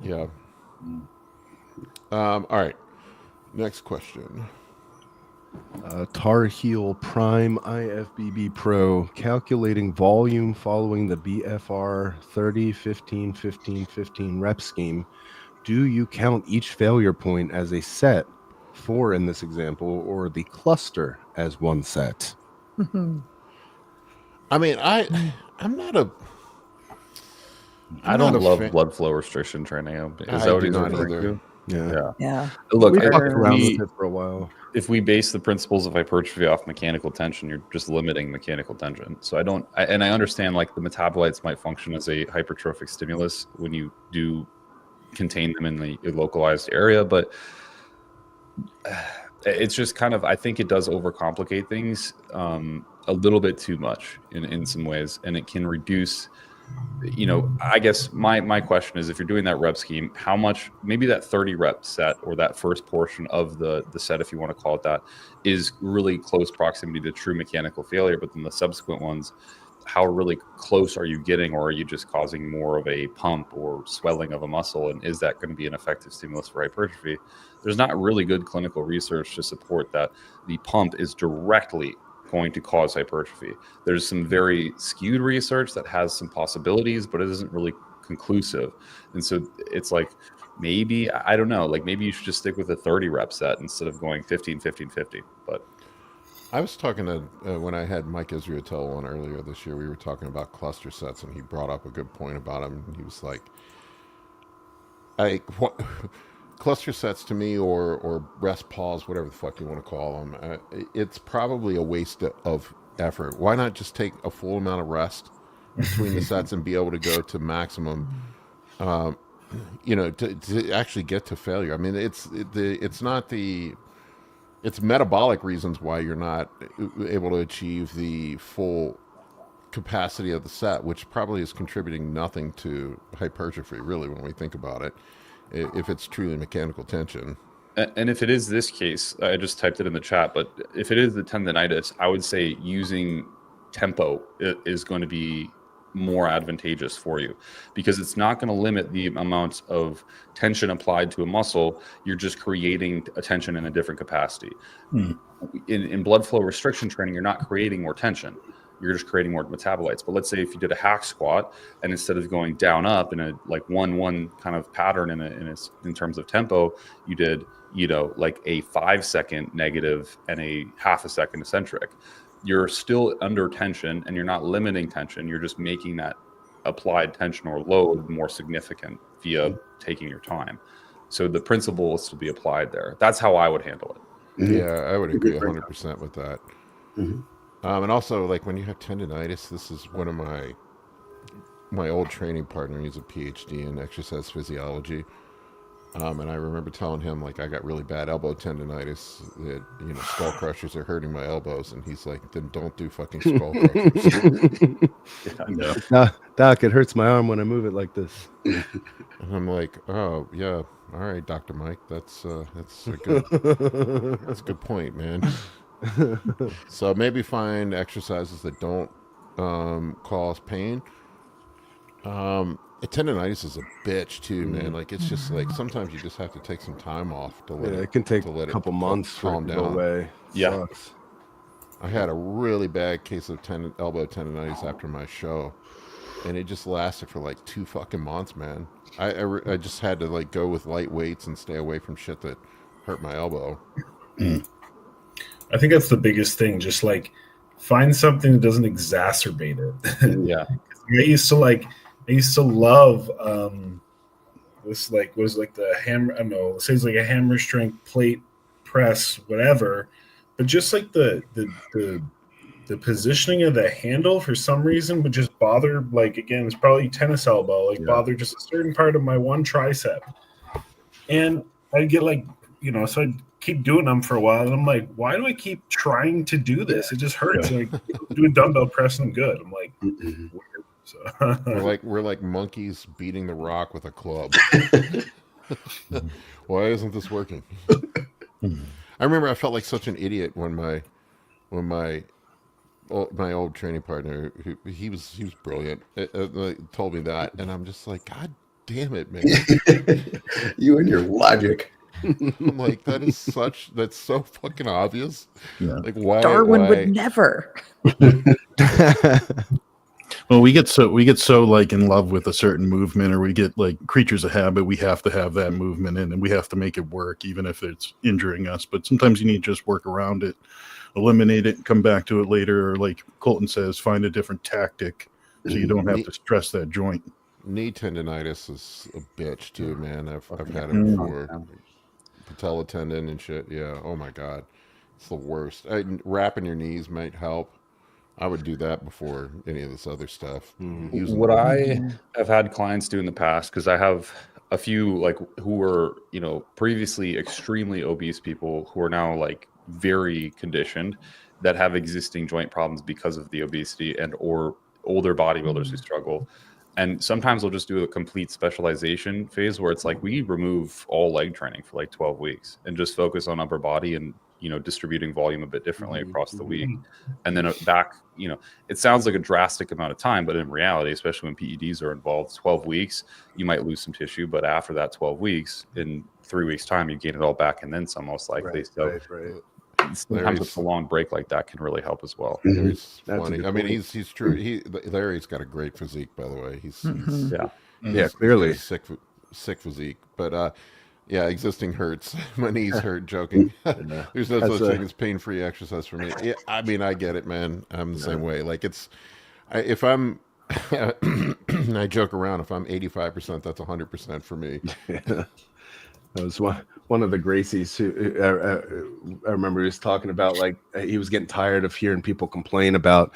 Yeah. All right. Next question. Tar Heel Prime IFBB Pro, calculating volume following the BFR 30, 15, 15, 15 rep scheme. Do you count each failure point as a set, 4 in this example, or the cluster as one set? I mean, I'm not a. I don't love blood flow restriction training. Is that what he's referring to? Yeah. Look, we fucked around with it for a while. If we base the principles of hypertrophy off mechanical tension, you're just limiting mechanical tension. So I understand, like, the metabolites might function as a hypertrophic stimulus when you do contain them in the localized area, but it's just kind of, I think it does overcomplicate things a little bit too much in some ways, and it can reduce you know, I guess my question is, if you're doing that rep scheme, how much, maybe that 30 rep set or that first portion of the set, if you want to call it that, is really close proximity to true mechanical failure, but then the subsequent ones, how really close are you getting, or are you just causing more of a pump or swelling of a muscle? And is that going to be an effective stimulus for hypertrophy? There's not really good clinical research to support that the pump is directly going to cause hypertrophy. There's some very skewed research that has some possibilities, but it isn't really conclusive. And so it's like, maybe, I don't know, like maybe you should just stick with a 30 rep set instead of going 15, 15, 50. But I was talking to, when I had Mike Israetel on earlier this year, we were talking about cluster sets, and he brought up a good point about him. He was like, cluster sets to me, or rest pause, whatever the fuck you want to call them, it's probably a waste of effort. Why not just take a full amount of rest between the sets and be able to go to maximum, you know, to actually get to failure? I mean, it's metabolic reasons why you're not able to achieve the full capacity of the set, which probably is contributing nothing to hypertrophy, really, when we think about it, if it's truly mechanical tension. And if it is this case, I just typed it in the chat, but if it is the tendonitis, I would say using tempo is going to be more advantageous for you, because it's not going to limit the amount of tension applied to a muscle. You're just creating a tension in a different capacity. In blood flow restriction training, you're not creating more tension. You're just creating more metabolites. But let's say if you did a hack squat, and instead of going down up in a like 1-1 kind of pattern in terms of tempo, you did, you know, like a 5-second negative and a half a second eccentric. You're still under tension, and you're not limiting tension. You're just making that applied tension or load more significant via taking your time. So the principle is to be applied there. That's how I would handle it. Yeah, I would agree 100% with that. And also, like, when you have tendonitis, this is one of my old training partner. He's a PhD in exercise physiology. And I remember telling him, like, I got really bad elbow tendonitis, that, you know, skull crushers are hurting my elbows. And he's like, then don't do fucking skull crushers. Doc, it hurts my arm when I move it like this. And I'm like, oh, yeah. All right, Dr. Mike, that's a good, that's a good point, man. So maybe find exercises that don't cause pain. Tendonitis is a bitch too, man. Like, it's just like sometimes you just have to take some time off to let it can take to let a couple months for it to go away. Yeah. Sucks. I had a really bad case of elbow tendonitis after my show, and it just lasted for like 2 fucking months, man. I just had to like go with light weights and stay away from shit that hurt my elbow. I think that's the biggest thing. Just like find something that doesn't exacerbate it. Yeah. I used to love this, like, was like the hammer, I don't know, let's say it's like a hammer strength plate press, whatever, but just like the positioning of the handle for some reason would just bother, like, again, it's probably tennis elbow, like bother just a certain part of my one tricep. And I'd get like, you know, so I'd keep doing them for a while, and I'm like, why do I keep trying to do this? It just hurts. Like, doing dumbbell pressing, I'm good. I'm like, weird. So. we're like monkeys beating the rock with a club. Why isn't this working? I remember I felt like such an idiot when my old training partner, he was brilliant, told me that, and I'm just like, God damn it, man! You and your logic. I'm like, that's so fucking obvious. Yeah. Like, why Darwin would never. Well, we get so like in love with a certain movement, or we get like creatures of habit. We have to have that movement in, and we have to make it work, even if it's injuring us. But sometimes you need to just work around it, eliminate it, come back to it later, or like Kolton says, find a different tactic so you don't have to stress that joint. Knee tendonitis is a bitch too, man. I've had it before. Patella tendon and shit. Yeah. Oh my God, it's the worst. Wrapping your knees might help. I would do that before any of this other stuff. What I have had clients do in the past, because I have a few like who were, you know, previously extremely obese people who are now like very conditioned, that have existing joint problems because of the obesity, and or older bodybuilders who struggle. And sometimes we'll just do a complete specialization phase where it's like we remove all leg training for like 12 weeks and just focus on upper body and, you know, distributing volume a bit differently across the week. And then back, you know, it sounds like a drastic amount of time, but in reality, especially when PEDs are involved, 12 weeks, you might lose some tissue. But after that 12 weeks, in 3 weeks' time, you gain it all back and then some, most likely. Right. Sometimes a prolonged break like that can really help as well. Larry's That's a funny. good I mean, point. he's true. Larry's got a great physique, by the way. He's Yeah, clearly. he's got a sick physique, but yeah, existing hurts. My knees hurt. Joking. There's no such thing as pain-free exercise for me. Yeah, I mean, I get it, man. I'm the same way. Like if I'm, I joke around. If I'm 85%, that's 100% for me. That was one of the Gracies who I remember he was talking about, like, he was getting tired of hearing people complain about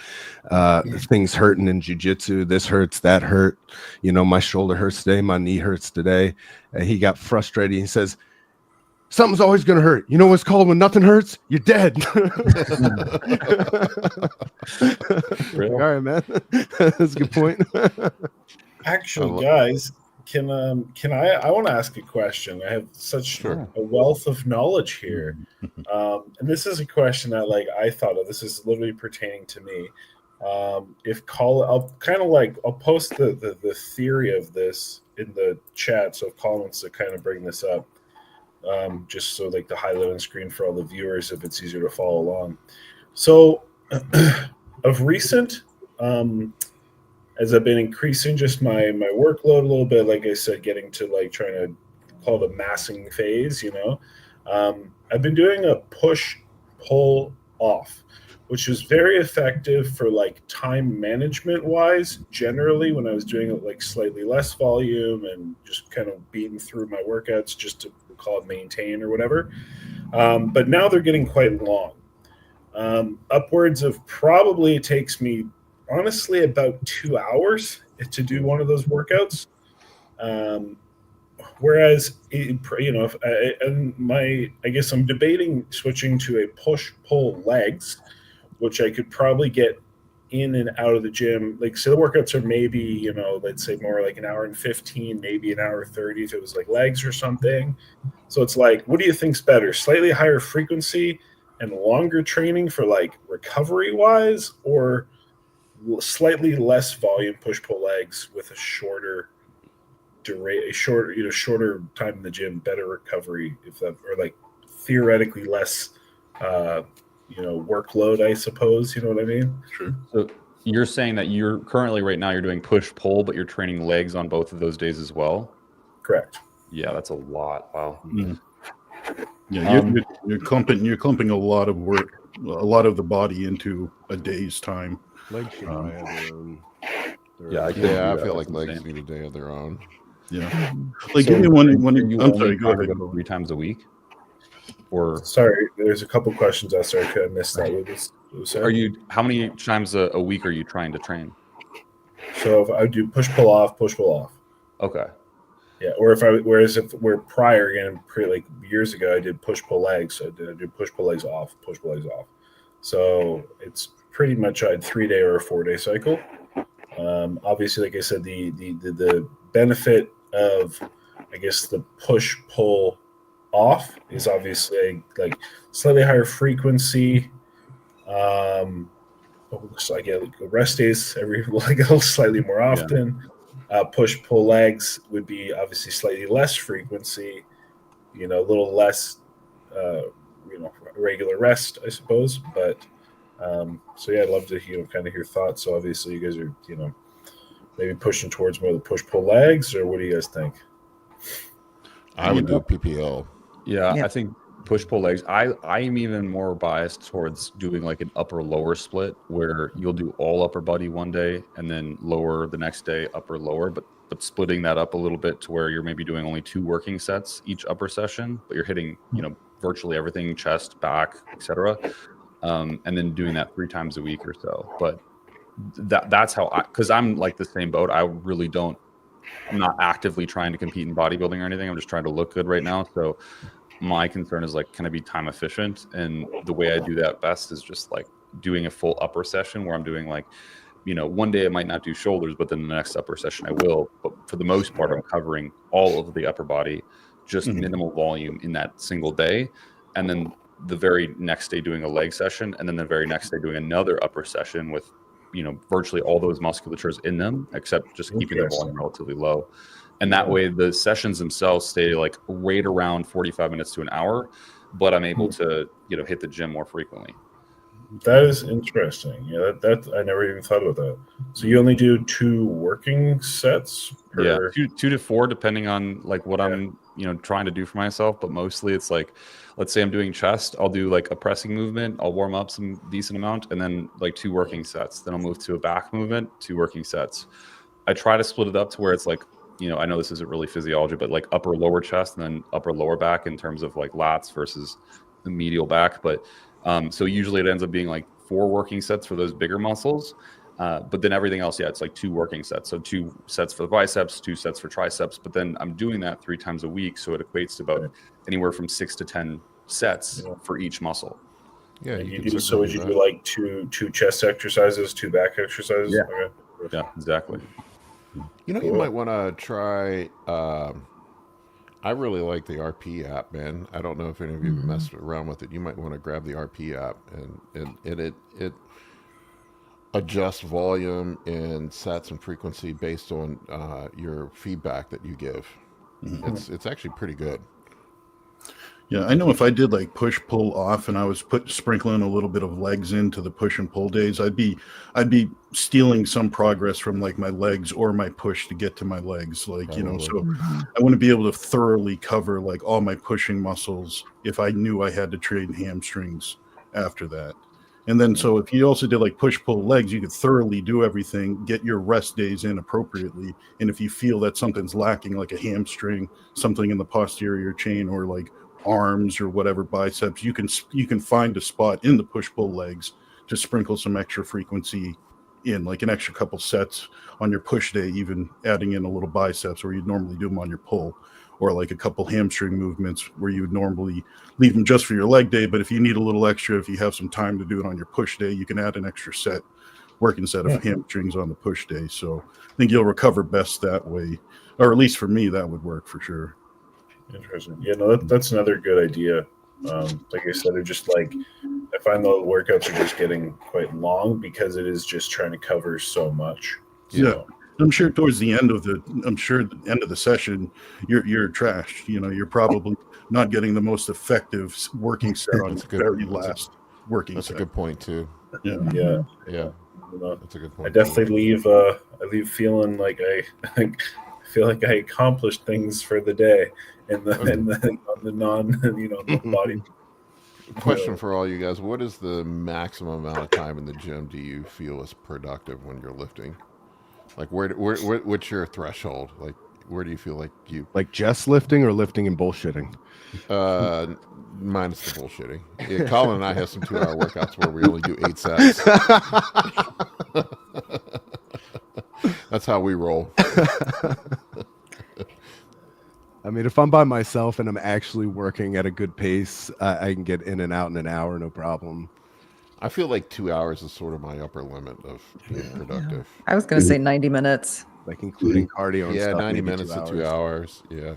things hurting in jiu-jitsu. This hurts, that hurt. You know, my shoulder hurts today, my knee hurts today. And he got frustrated. He says, something's always going to hurt. You know what's called when nothing hurts? You're dead. Really? All right, man. That's a good point. Actually, guys, can I want to ask a question. I have such a wealth of knowledge here. And this is a question that, like, I thought of. This is literally pertaining to me. If Colin, I'll post the theory of this in the chat. So if Colin wants to kind of bring this up, just so like the highlight on screen for all the viewers, if it's easier to follow along. So of recent, as I've been increasing just my workload a little bit, like I said, getting to like trying to call it a massing phase, you know, I've been doing a push pull off, which is very effective for like time management wise. Generally, when I was doing it like slightly less volume and just kind of beating through my workouts just to call it maintain or whatever. But now they're getting quite long. Upwards of probably, it takes me honestly about 2 hours to do one of those workouts. Whereas, you know, I guess I'm debating switching to a push-pull legs, which I could probably get in and out of the gym. Like, so the workouts are maybe, you know, let's say more like an hour and 15, maybe an hour 30 if it was like legs or something. So it's like, what do you think's better? Slightly higher frequency and longer training for like recovery wise, or slightly less volume push-pull legs with a shorter shorter time in the gym, better recovery, if that, or like theoretically less workload, I suppose, you know what I mean? Sure. So you're saying that you're currently right now you're doing push pull, but you're training legs on both of those days as well? Correct. Yeah, that's a lot. Wow. Yeah, you're clumping a lot of work, a lot of the body into a day's time. Legs should probably have their own. I feel like legs need a day of their own. Yeah, like so when I'm sorry, go ahead. 3 times a week. Or sorry, there's a couple questions out there. I missed that. How many times a week are you trying to train? So if I do push pull off. Okay. Yeah, or if we're prior again, like years ago, I did push pull legs. So I did push pull legs off. So it's pretty much a 3-day or a 4-day cycle. Obviously, like I said, the benefit of, I guess, the push pull off is obviously like slightly higher frequency. So I get like rest days every slightly more often. Push pull legs would be obviously slightly less frequency, a little less regular rest, I suppose. But so yeah, I'd love to kind of hear thoughts. So obviously you guys are maybe pushing towards more of the push pull legs, or what do you guys think? I would do PPL. Yeah, I think push pull legs. I am even more biased towards doing like an upper lower split, where you'll do all upper body one day and then lower the next day, upper lower, but splitting that up a little bit to where you're maybe doing only 2 working sets each upper session, but you're hitting virtually everything, chest, back, etc. And then doing that 3 times a week or so. But that's how because I'm like the same boat. I really don't. I'm not actively trying to compete in bodybuilding or anything. I'm just trying to look good right now. So my concern is like, can I be time efficient? And the way I do that best is just like doing a full upper session where I'm doing like, one day I might not do shoulders, but then the next upper session I will. But for the most part, I'm covering all of the upper body, just minimal volume in that single day. And then the very next day doing a leg session, and then the very next day doing another upper session with, virtually all those musculatures in them, except just keeping the volume relatively low. And that way the sessions themselves stay like right around 45 minutes to an hour, but I'm able to, hit the gym more frequently. That is interesting. Yeah, that I never even thought about that. So you only do 2 working sets per... Yeah, 2 to 4, depending on like what I'm, trying to do for myself. But mostly it's like, let's say I'm doing chest, I'll do like a pressing movement, I'll warm up some decent amount, and then like 2 working sets. Then I'll move to a back movement, 2 working sets. I try to split it up to where it's like, I know this isn't really physiology, but like upper lower chest and then upper lower back in terms of like lats versus the medial back. But so usually it ends up being like 4 working sets for those bigger muscles. But then everything else, it's like 2 working sets. So 2 sets for the biceps, 2 sets for triceps. But then I'm doing that 3 times a week. So it equates to about anywhere from 6 to 10 sets for each muscle. Yeah. Would you do like two chest exercises, 2 back exercises? Yeah. Okay. Yeah, exactly. You might want to try. I really like the RP app, man. I don't know if any of you have messed around with it. You might want to grab the RP app, and it adjusts volume and sets and frequency based on your feedback that you give. It's actually pretty good. Yeah, I know if I did like push pull off and I was sprinkling a little bit of legs into the push and pull days, I'd be stealing some progress from like my legs or my push to get to my legs, like so I want to be able to thoroughly cover like all my pushing muscles if I knew I had to train hamstrings after that. And then so if you also did like push pull legs, you could thoroughly do everything, get your rest days in appropriately, and if you feel that something's lacking, like a hamstring, something in the posterior chain, or like arms or whatever, biceps, you can find a spot in the push pull legs to sprinkle some extra frequency in, like an extra couple sets on your push day, even adding in a little biceps where you'd normally do them on your pull, or like a couple hamstring movements where you would normally leave them just for your leg day. But if you need a little extra, if you have some time to do it on your push day, you can add an extra working set of hamstrings on the push day. So I think you'll recover best that way, or at least for me, that would work for sure. Interesting. Yeah, no, that's another good idea. Like I said, they're just like, I find the workouts are just getting quite long because it is just trying to cover so much. Yeah. I'm sure towards the end of the session, you're trashed. You're probably not getting the most effective working set on the very last working set. That's a good point too. Yeah. That's a good point. I definitely leave feeling like I feel like I accomplished things for the day on the body. Question for all you guys: what is the maximum amount of time in the gym do you feel is productive when you're lifting? Like what's your threshold? Like where do you feel like you like just lifting or lifting and bullshitting? Minus the bullshitting. Yeah, Colin and I have some 2-hour workouts where we only do 8 sets. That's how we roll. I mean, if I'm by myself and I'm actually working at a good pace, I can get in and out in an hour, no problem. I feel like 2 hours is sort of my upper limit of being productive. I was going to say 90 minutes. Like including cardio and stuff. 90 minutes to 2 hours. Yeah.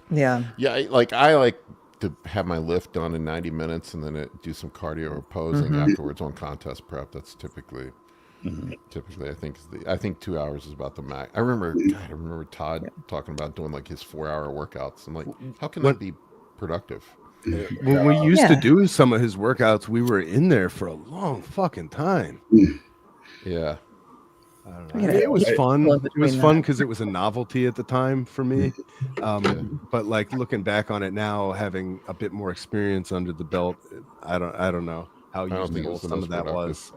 I like to have my lift done in 90 minutes and then do some cardio or posing afterwards on contest prep. That's typically I think 2 hours is about the max. I remember Todd talking about doing like his 4-hour workouts. I'm like, how can that be productive? When we used to do some of his workouts, we were in there for a long fucking time. Yeah. I don't know. It was fun. It was fun because it was a novelty at the time for me. But like looking back on it now, having a bit more experience under the belt, I don't know how useful some of that was.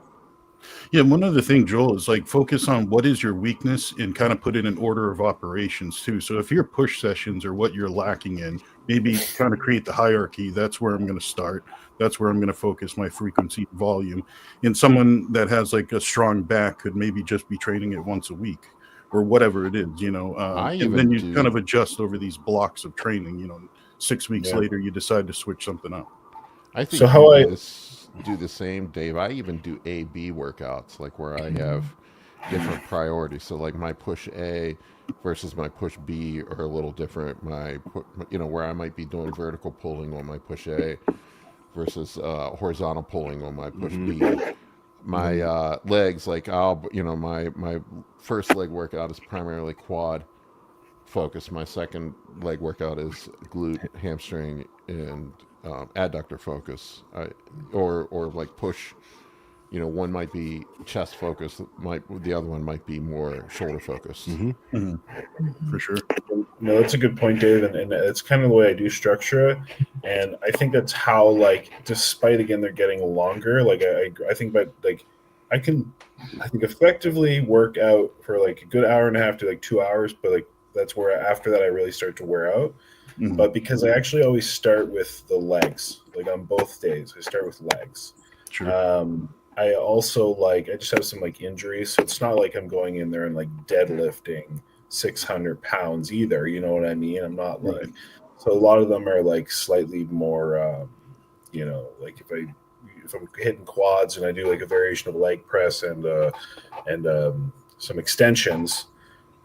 Yeah, one other thing, Joel, is like focus on what is your weakness and kind of put it in order of operations too. So if your push sessions are what you're lacking in, maybe kind of create the hierarchy. That's where I'm going to start. That's where I'm going to focus my frequency volume. And someone that has like a strong back could maybe just be training it once a week or whatever it is, and then you kind of adjust over these blocks of training, 6 weeks later, you decide to switch something up. I think do the same, Dave. I even do A/B workouts, like where I have different priorities. So like my push A versus my push B are a little different. Where I might be doing vertical pulling on my push A versus horizontal pulling on my push B. My legs, like my first leg workout is primarily quad focus. My second leg workout is glute, hamstring, and adductor focus. Or like push. One might be chest focused. The other one might be more shoulder focused. For sure. No, that's a good point, Dave, and it's kind of the way I do structure it, and I think that's how, like, despite again they're getting longer, like I think, but like I think effectively work out for like a good hour and a half to like 2 hours, but like that's where after that I really start to wear out. But because I actually always start with the legs, like on both days, I start with legs. Sure. I also I just have some like injuries, so it's not like I'm going in there and like deadlifting 600 pounds either. You know what I mean? I'm not like, so a lot of them are like slightly more, like if I'm hitting quads and I do like a variation of leg press and some extensions,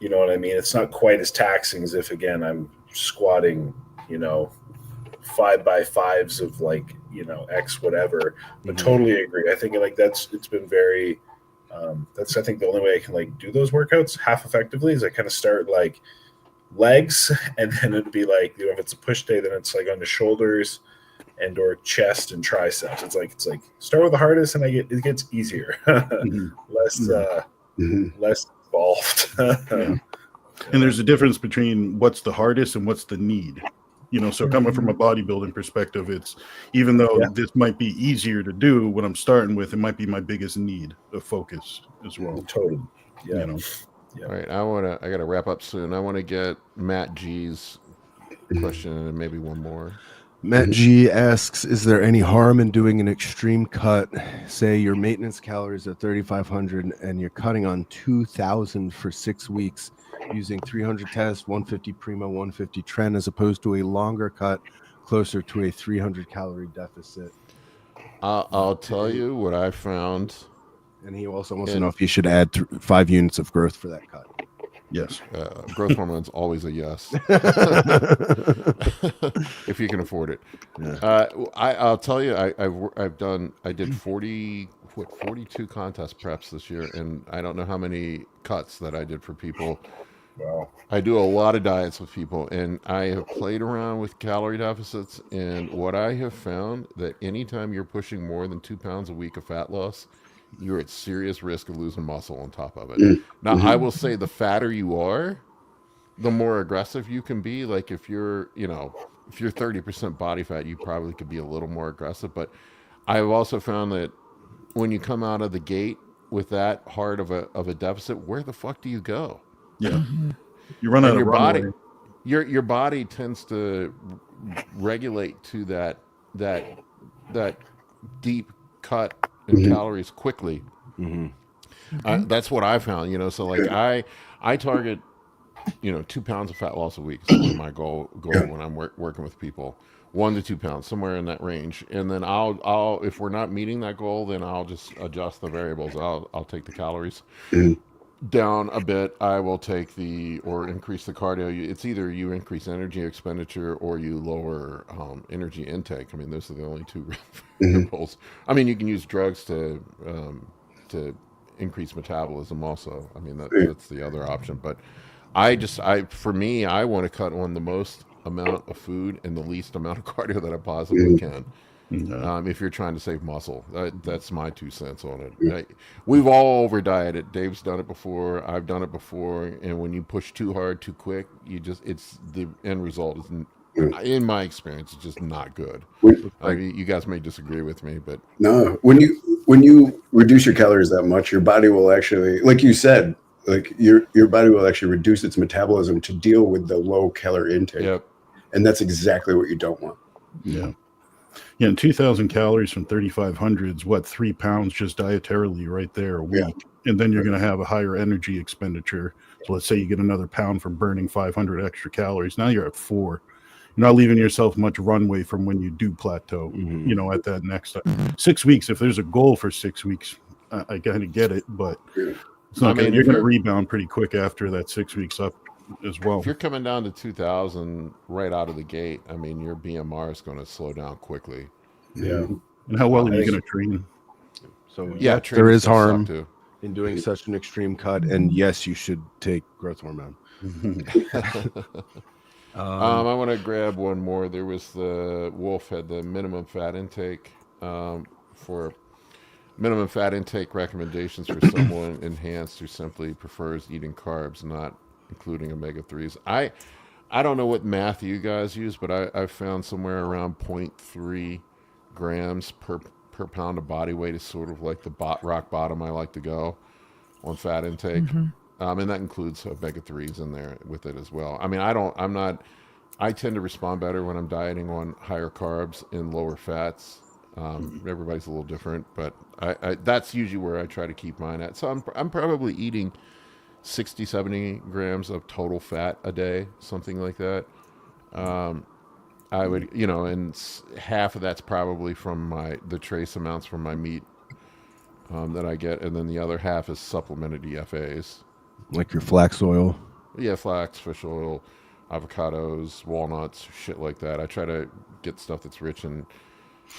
you know what I mean? It's not quite as taxing as if, again, I'm squatting, 5x5s of like, X whatever, but totally agree. I think like it's been very, that's, I think the only way I can like do those workouts half effectively is I kind of start like legs, and then it'd be like, if it's a push day, then it's like on the shoulders and or chest and triceps. It's like start with the hardest and it gets easier. less involved. And there's a difference between what's the hardest and what's the need. So coming from a bodybuilding perspective, it's even though this might be easier to do, what I'm starting with, it might be my biggest need of focus as well. Totally. Yeah. All right, I gotta wrap up soon. I want to get Matt G's question and maybe one more. Matt G asks, is there any harm in doing an extreme cut? Say your maintenance calories are 3,500 and you're cutting on 2,000 for 6 weeks using 300 test, 150 primo, 150 trend, as opposed to a longer cut closer to a 300 calorie deficit. I'll tell you what I found. And he also wants to know if he should add 5 units of growth for that cut. Yes. Growth hormone's always a yes. If you can afford it. Yeah. I'll tell you, I did 42 contest preps this year, and I don't know how many cuts that I did for people. Wow. I do a lot of diets with people, and I have played around with calorie deficits, and what I have found that anytime you're pushing more than 2 pounds a week of fat loss, you're at serious risk of losing muscle on top of it. Now, I will say the fatter you are, the more aggressive you can be. Like if you're 30% body fat, you probably could be a little more aggressive. But I've also found that when you come out of the gate with that hard of a deficit, where the fuck do you go? Yeah. You run out of runway. Your body tends to regulate to that deep cut in calories quickly. That's what I found, so like I target 2 pounds of fat loss a week is my goal when I'm working with people. 1 to 2 pounds, somewhere in that range. And then I'll if we're not meeting that goal, then I'll just adjust the variables. I'll take the calories down a bit. I will take or increase the cardio. It's either you increase energy expenditure or you lower energy intake. I mean, those are the only two variables. I mean, you can use drugs to increase metabolism also. I mean, that's the other option. But for me, I want to cut on the most amount of food and the least amount of cardio that I possibly can. If you're trying to save muscle, that's my 2 cents on it. We've all over dieted. Dave's done it before. I've done it before. And when you push too hard, too quick, it's the end result is, in my experience, it's just not good. I mean, you guys may disagree with me, but no, when you reduce your calories that much, your body will actually, like you said, like your body will actually reduce its metabolism to deal with the low calorie intake. Yep. And that's exactly what you don't want. Yeah. Yeah, and 2,000 calories from 3,500 is 3 pounds just dietarily right there a week. And then you're going to have a higher energy expenditure. So let's say you get another pound from burning 500 extra calories. Now you're at 4. You're not leaving yourself much runway from when you do plateau, at that next 6 weeks. If there's a goal for 6 weeks, I kind of get it. But It's not I gonna, mean, you're if going to you're- rebound pretty quick after that 6 weeks up as well. If you're coming down to 2,000 right out of the gate, I mean, your BMR is going to slow down quickly. Yeah. And how well I are you think- going to train? So Yeah, yes, there training's is gonna suck, harm too. in doing such an extreme cut, and yes, you should take growth hormone. I want to grab one more. There was the Wolf had the minimum fat intake for minimum fat intake recommendations for someone enhanced who simply prefers eating carbs, not including omega-3s. I don't know what math you guys use, but I found somewhere around 0.3 grams per pound of body weight is sort of like the rock bottom I like to go on fat intake. And that includes omega-3s in there with it as well. I mean, I tend to respond better when I'm dieting on higher carbs and lower fats. Everybody's a little different, but I that's usually where I try to keep mine at. So I'm probably eating 60, 70 grams of total fat a day, something like that. I would, and half of that's probably from the trace amounts from my meat that I get, and then the other half is supplemented EFAs. Like your flax oil. Yeah, flax, fish oil, avocados, walnuts, shit like that. I try to get stuff that's rich in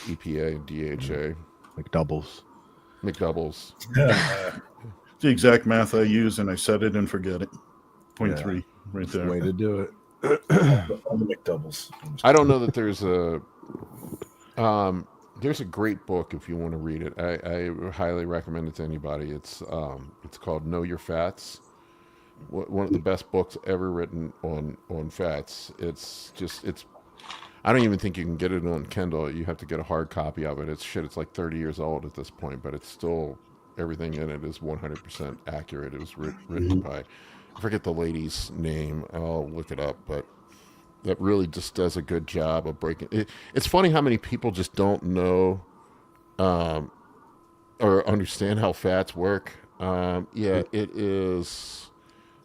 EPA and DHA. Like doubles. McDoubles. It's the exact math I use, and I set it and forget it. 0.3 right That's the there. way to do it. On the McDoubles. I don't know that there's a great book if you want to read it. I highly recommend it to anybody. It's called Know Your Fats. One of the best books ever written on fats. It's I don't even think you can get it on Kindle. You have to get a hard copy of it. It's like 30 years old at this point, but it's still, everything in it is 100% accurate. It was written by, I forget the lady's name. I'll look it up, but that really just does a good job of breaking it. It's funny how many people just don't know or understand how fats work. It is,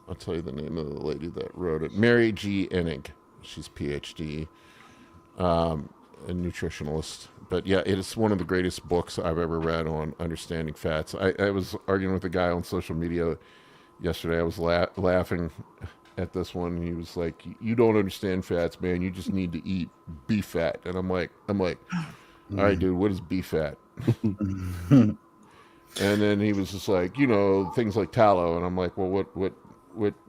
I'll tell you the name of the lady that wrote it. Mary G. Enig. She's PhD, a nutritionalist. But yeah, it is one of the greatest books I've ever read on understanding fats. I was arguing with a guy on social media yesterday. I was laughing at this one. He was like, "You don't understand fats, man. You just need to eat beef fat." And I'm like, all right, dude, what is beef fat? And then he was just like, things like tallow. And I'm like, well,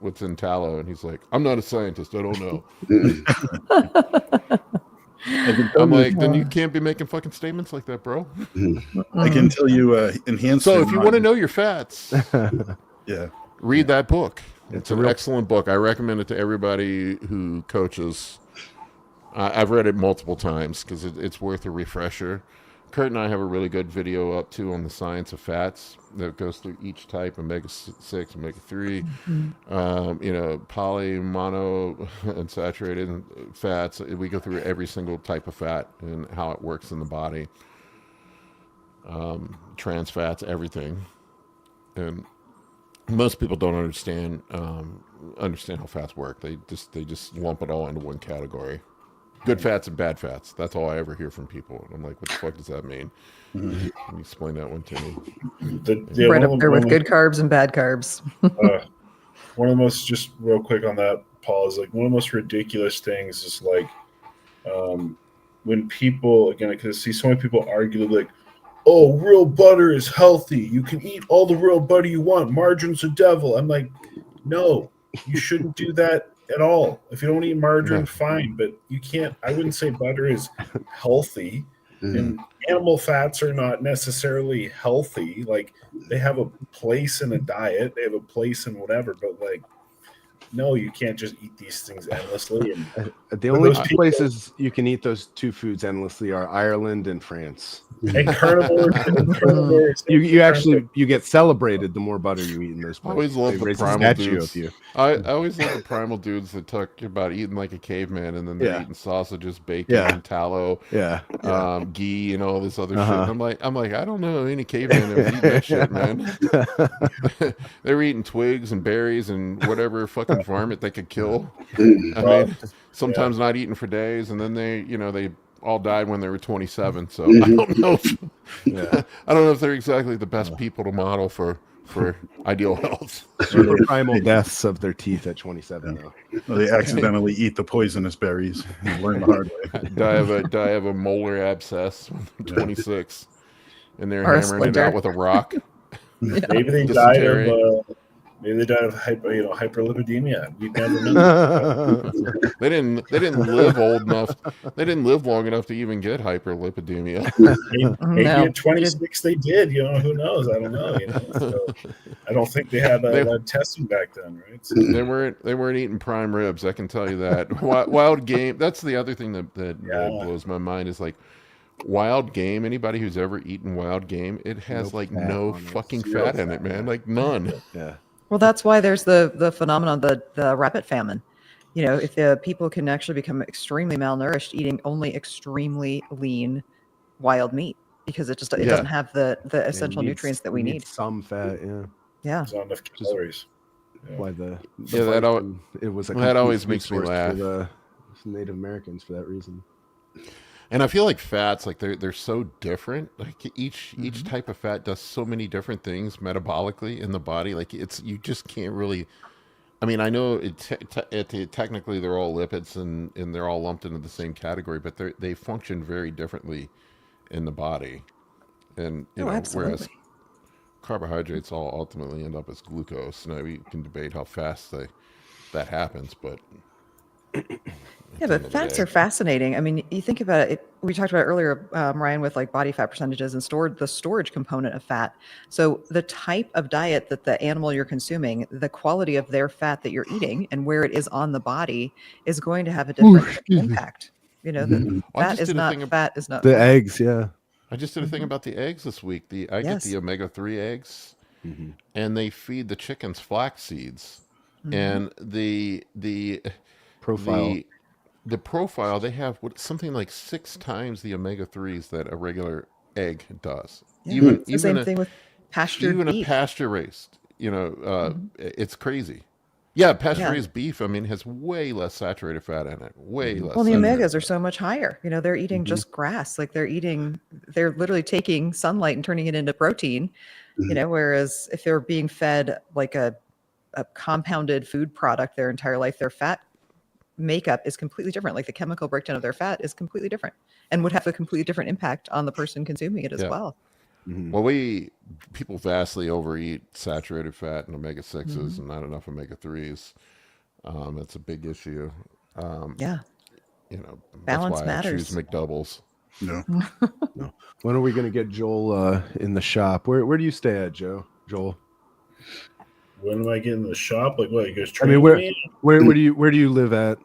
what's in tallow? And he's like, I'm not a scientist. I don't know. I'm like, then you can't be making fucking statements like that, bro. I can tell you enhanced. So if you want to know your fats, read that book. It's an excellent book. I recommend it to everybody who coaches. I've read it multiple times because it's worth a refresher. Kurt and I have a really good video up too on the science of fats that goes through each type: omega-6, omega-3, poly, mono, and saturated fats. We go through every single type of fat and how it works in the body. Trans fats, everything, and most people don't understand how fats work. They just lump it all into one category. Good fats and bad fats. That's all I ever hear from people. And I'm like, what the fuck does that mean? Can you explain that one to me? Right up there with good carbs and bad carbs. One of the most, just real quick on that, Paul, is like one of the most ridiculous things is like when people, again, because I see so many people argue like, oh, real butter is healthy. You can eat all the real butter you want. Margarine's the devil. I'm like, no, you shouldn't do that at all. If you don't eat margarine, fine, but you can't. I wouldn't say butter is healthy, and animal fats are not necessarily healthy. Like, they have a place in a diet, they have a place in whatever, but like, no, you can't just eat these things endlessly. And the only places you can eat those two foods endlessly are Ireland and France. And carnivores, you actually get celebrated the more butter you eat in those places. I always love the primal dudes. I always love the primal dudes that talk about eating like a caveman, and then they're eating sausages, bacon, tallow, ghee, and all this other shit. And I'm like, I don't know any caveman that was eating that shit, man. They were eating twigs and berries and whatever fucking varmint they could kill. I mean, sometimes not eating for days, and then they all died when they were 27. So I don't know. I don't know if they're exactly the best people to model for for ideal health. Super primal deaths of their teeth at 27, though. Well, they accidentally eat the poisonous berries and learn the hard way. Do I have a molar abscess when I'm 26, and they're Or a hammering it splinter. out with a rock? Maybe they Dysentery. died of hyperlipidemia. We never know. They didn't live old enough. They didn't live long enough to even get hyperlipidemia. Maybe No, at 26 they did. Who knows? I don't know. So I don't think they had a lot of testing back then, right? So, They weren't eating prime ribs. I can tell you that. Wild game. That's the other thing that blows my mind is like wild game. Anybody who's ever eaten wild game, it has No like fat no on it. fucking Zero fat in it, man. Like none. Yeah. Well, that's why there's the phenomenon, the rapid famine. If the people can actually become extremely malnourished eating only extremely lean wild meat because it doesn't have the essential nutrients that we need. Some fat, yeah. Yeah. there's not enough calories. Why the it was a that always complete makes me resource laugh. for the Native Americans for that reason. And I feel like fats, like they're so different. Like each type of fat does so many different things metabolically in the body. Like you just can't really. I mean, I know technically they're all lipids and they're all lumped into the same category, but they function very differently in the body. And whereas absolutely. carbohydrates all ultimately end up as glucose. Now we can debate how fast that happens, but. Yeah, but fats are fascinating. I mean, you think about it. We talked about it earlier, Ryan, with like body fat percentages and the storage component of fat. So the type of diet that the animal you're consuming, the quality of their fat that you're eating, and where it is on the body is going to have a different impact. Fat is not The fat. eggs, yeah. I just did a thing about the eggs this week. I get the omega-3 eggs, and they feed the chickens flax seeds, and the Profile. The profile, they have something like 6 times the omega-3s that a regular egg does. Yeah, it's the same thing with pastured even beef. a pasture raised, it's crazy. Yeah, pasture raised beef, I mean, has way less saturated fat in it. Way less. Well, the saturated omegas are so much higher. They're eating just grass. Like they're literally taking sunlight and turning it into protein. Whereas if they're being fed like a compounded food product their entire life, their fat makeup is completely different. Like the chemical breakdown of their fat is completely different and would have a completely different impact on the person consuming it as well. Well, people vastly overeat saturated fat and omega-6s and not enough omega-3s. That's a big issue. Balance that's why matters. I choose McDoubles. No. No. When are we going to get Joel in the shop? Where do you stay at, Joel? When am I getting in the shop? Like what? You guys I mean, training me? where do you live at?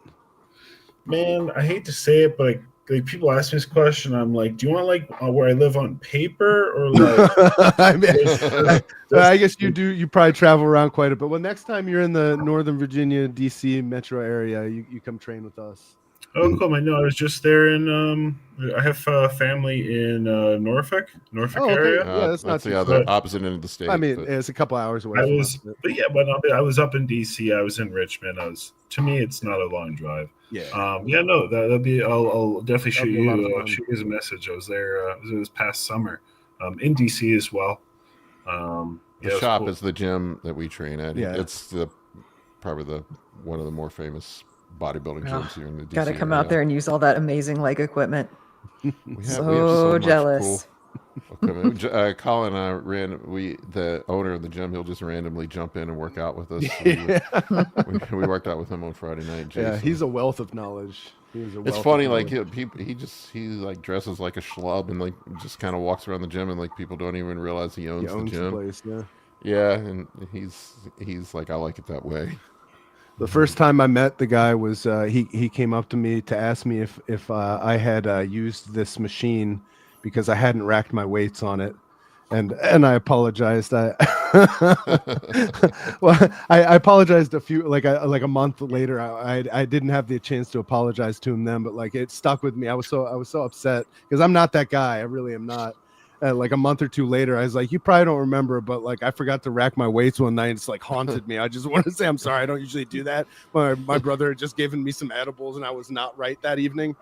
Man, I hate to say it, but like people ask me this question, I'm like, do you want like where I live on paper or like? I guess you do. You probably travel around quite a bit. Well, next time you're in the Northern Virginia, DC metro area, you come train with us. Oh, cool. I know. I was just there in. I have family in Norfolk area. Yeah, that's not the too other far. opposite end of the state. I mean, but- it's a couple hours away. From us. I was up in DC. I was in Richmond. To me, it's not a long drive. Yeah. That'll be. I'll definitely shoot That'd be a lot of you. fun. Shoot you a message. I was there. It was this past summer, in DC as well. The shop is the gym that we train at. Yeah. It's probably one of the more famous bodybuilding gyms here in the DC Got to come area. out there and use all that amazing leg equipment. We have So much jealous. cool equipment. Colin and I the owner of the gym, he'll just randomly jump in and work out with us. We worked out with him on Friday night. Jason. Yeah, he's a wealth of knowledge. It's funny, like he like dresses like a schlub and like just kind of walks around the gym and like people don't even realize he owns the gym. place, yeah. Yeah, and he's like, I like it that way. The first time I met the guy was he came up to me to ask me if I had used this machine because I hadn't racked my weights on it, and I apologized. I apologized a month later. I didn't have the chance to apologize to him then, but like it stuck with me. I was so upset because I'm not that guy. I really am not. Like a month or two later, I was like, you probably don't remember, but like I forgot to rack my weights one night. It's like haunted me. I just want to say I'm sorry. I don't usually do that. My brother had just given me some edibles and I was not right that evening.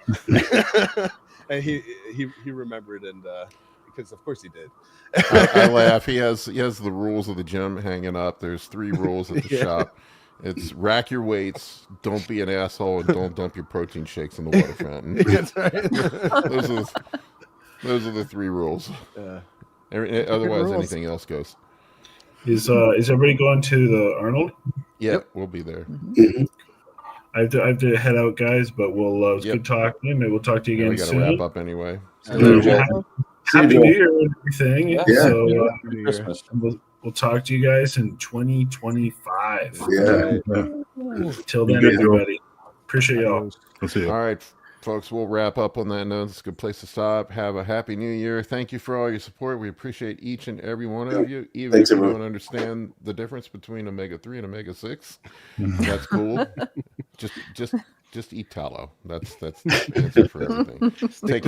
And he remembered and because of course he did. I laugh. He has the rules of the gym hanging up. There's 3 rules at the shop. It's rack your weights, don't be an asshole, and don't dump your protein shakes in the water fountain. That's right. Those are the 3 rules. Otherwise, rules. anything else goes. Is everybody going to the Arnold? Yeah, Yep. we'll be there. I have to head out, guys, but we'll it's good talking. Maybe we'll talk to you Yeah, again we got to soon. wrap up anyway. Happy New Year and everything. Yeah. So Christmas. we'll talk to you guys in 2025. Yeah. Till then, Good, Joe. everybody. Appreciate y'all. I'll see you. All right, folks, we'll wrap up on that note. It's a good place to stop. Have a happy new year. Thank you for all your support. We appreciate each and every one of you. Even Thanks, if you everyone. don't understand the difference between omega-3 and omega-6, that's cool. Just eat tallow. That's the answer for everything. Take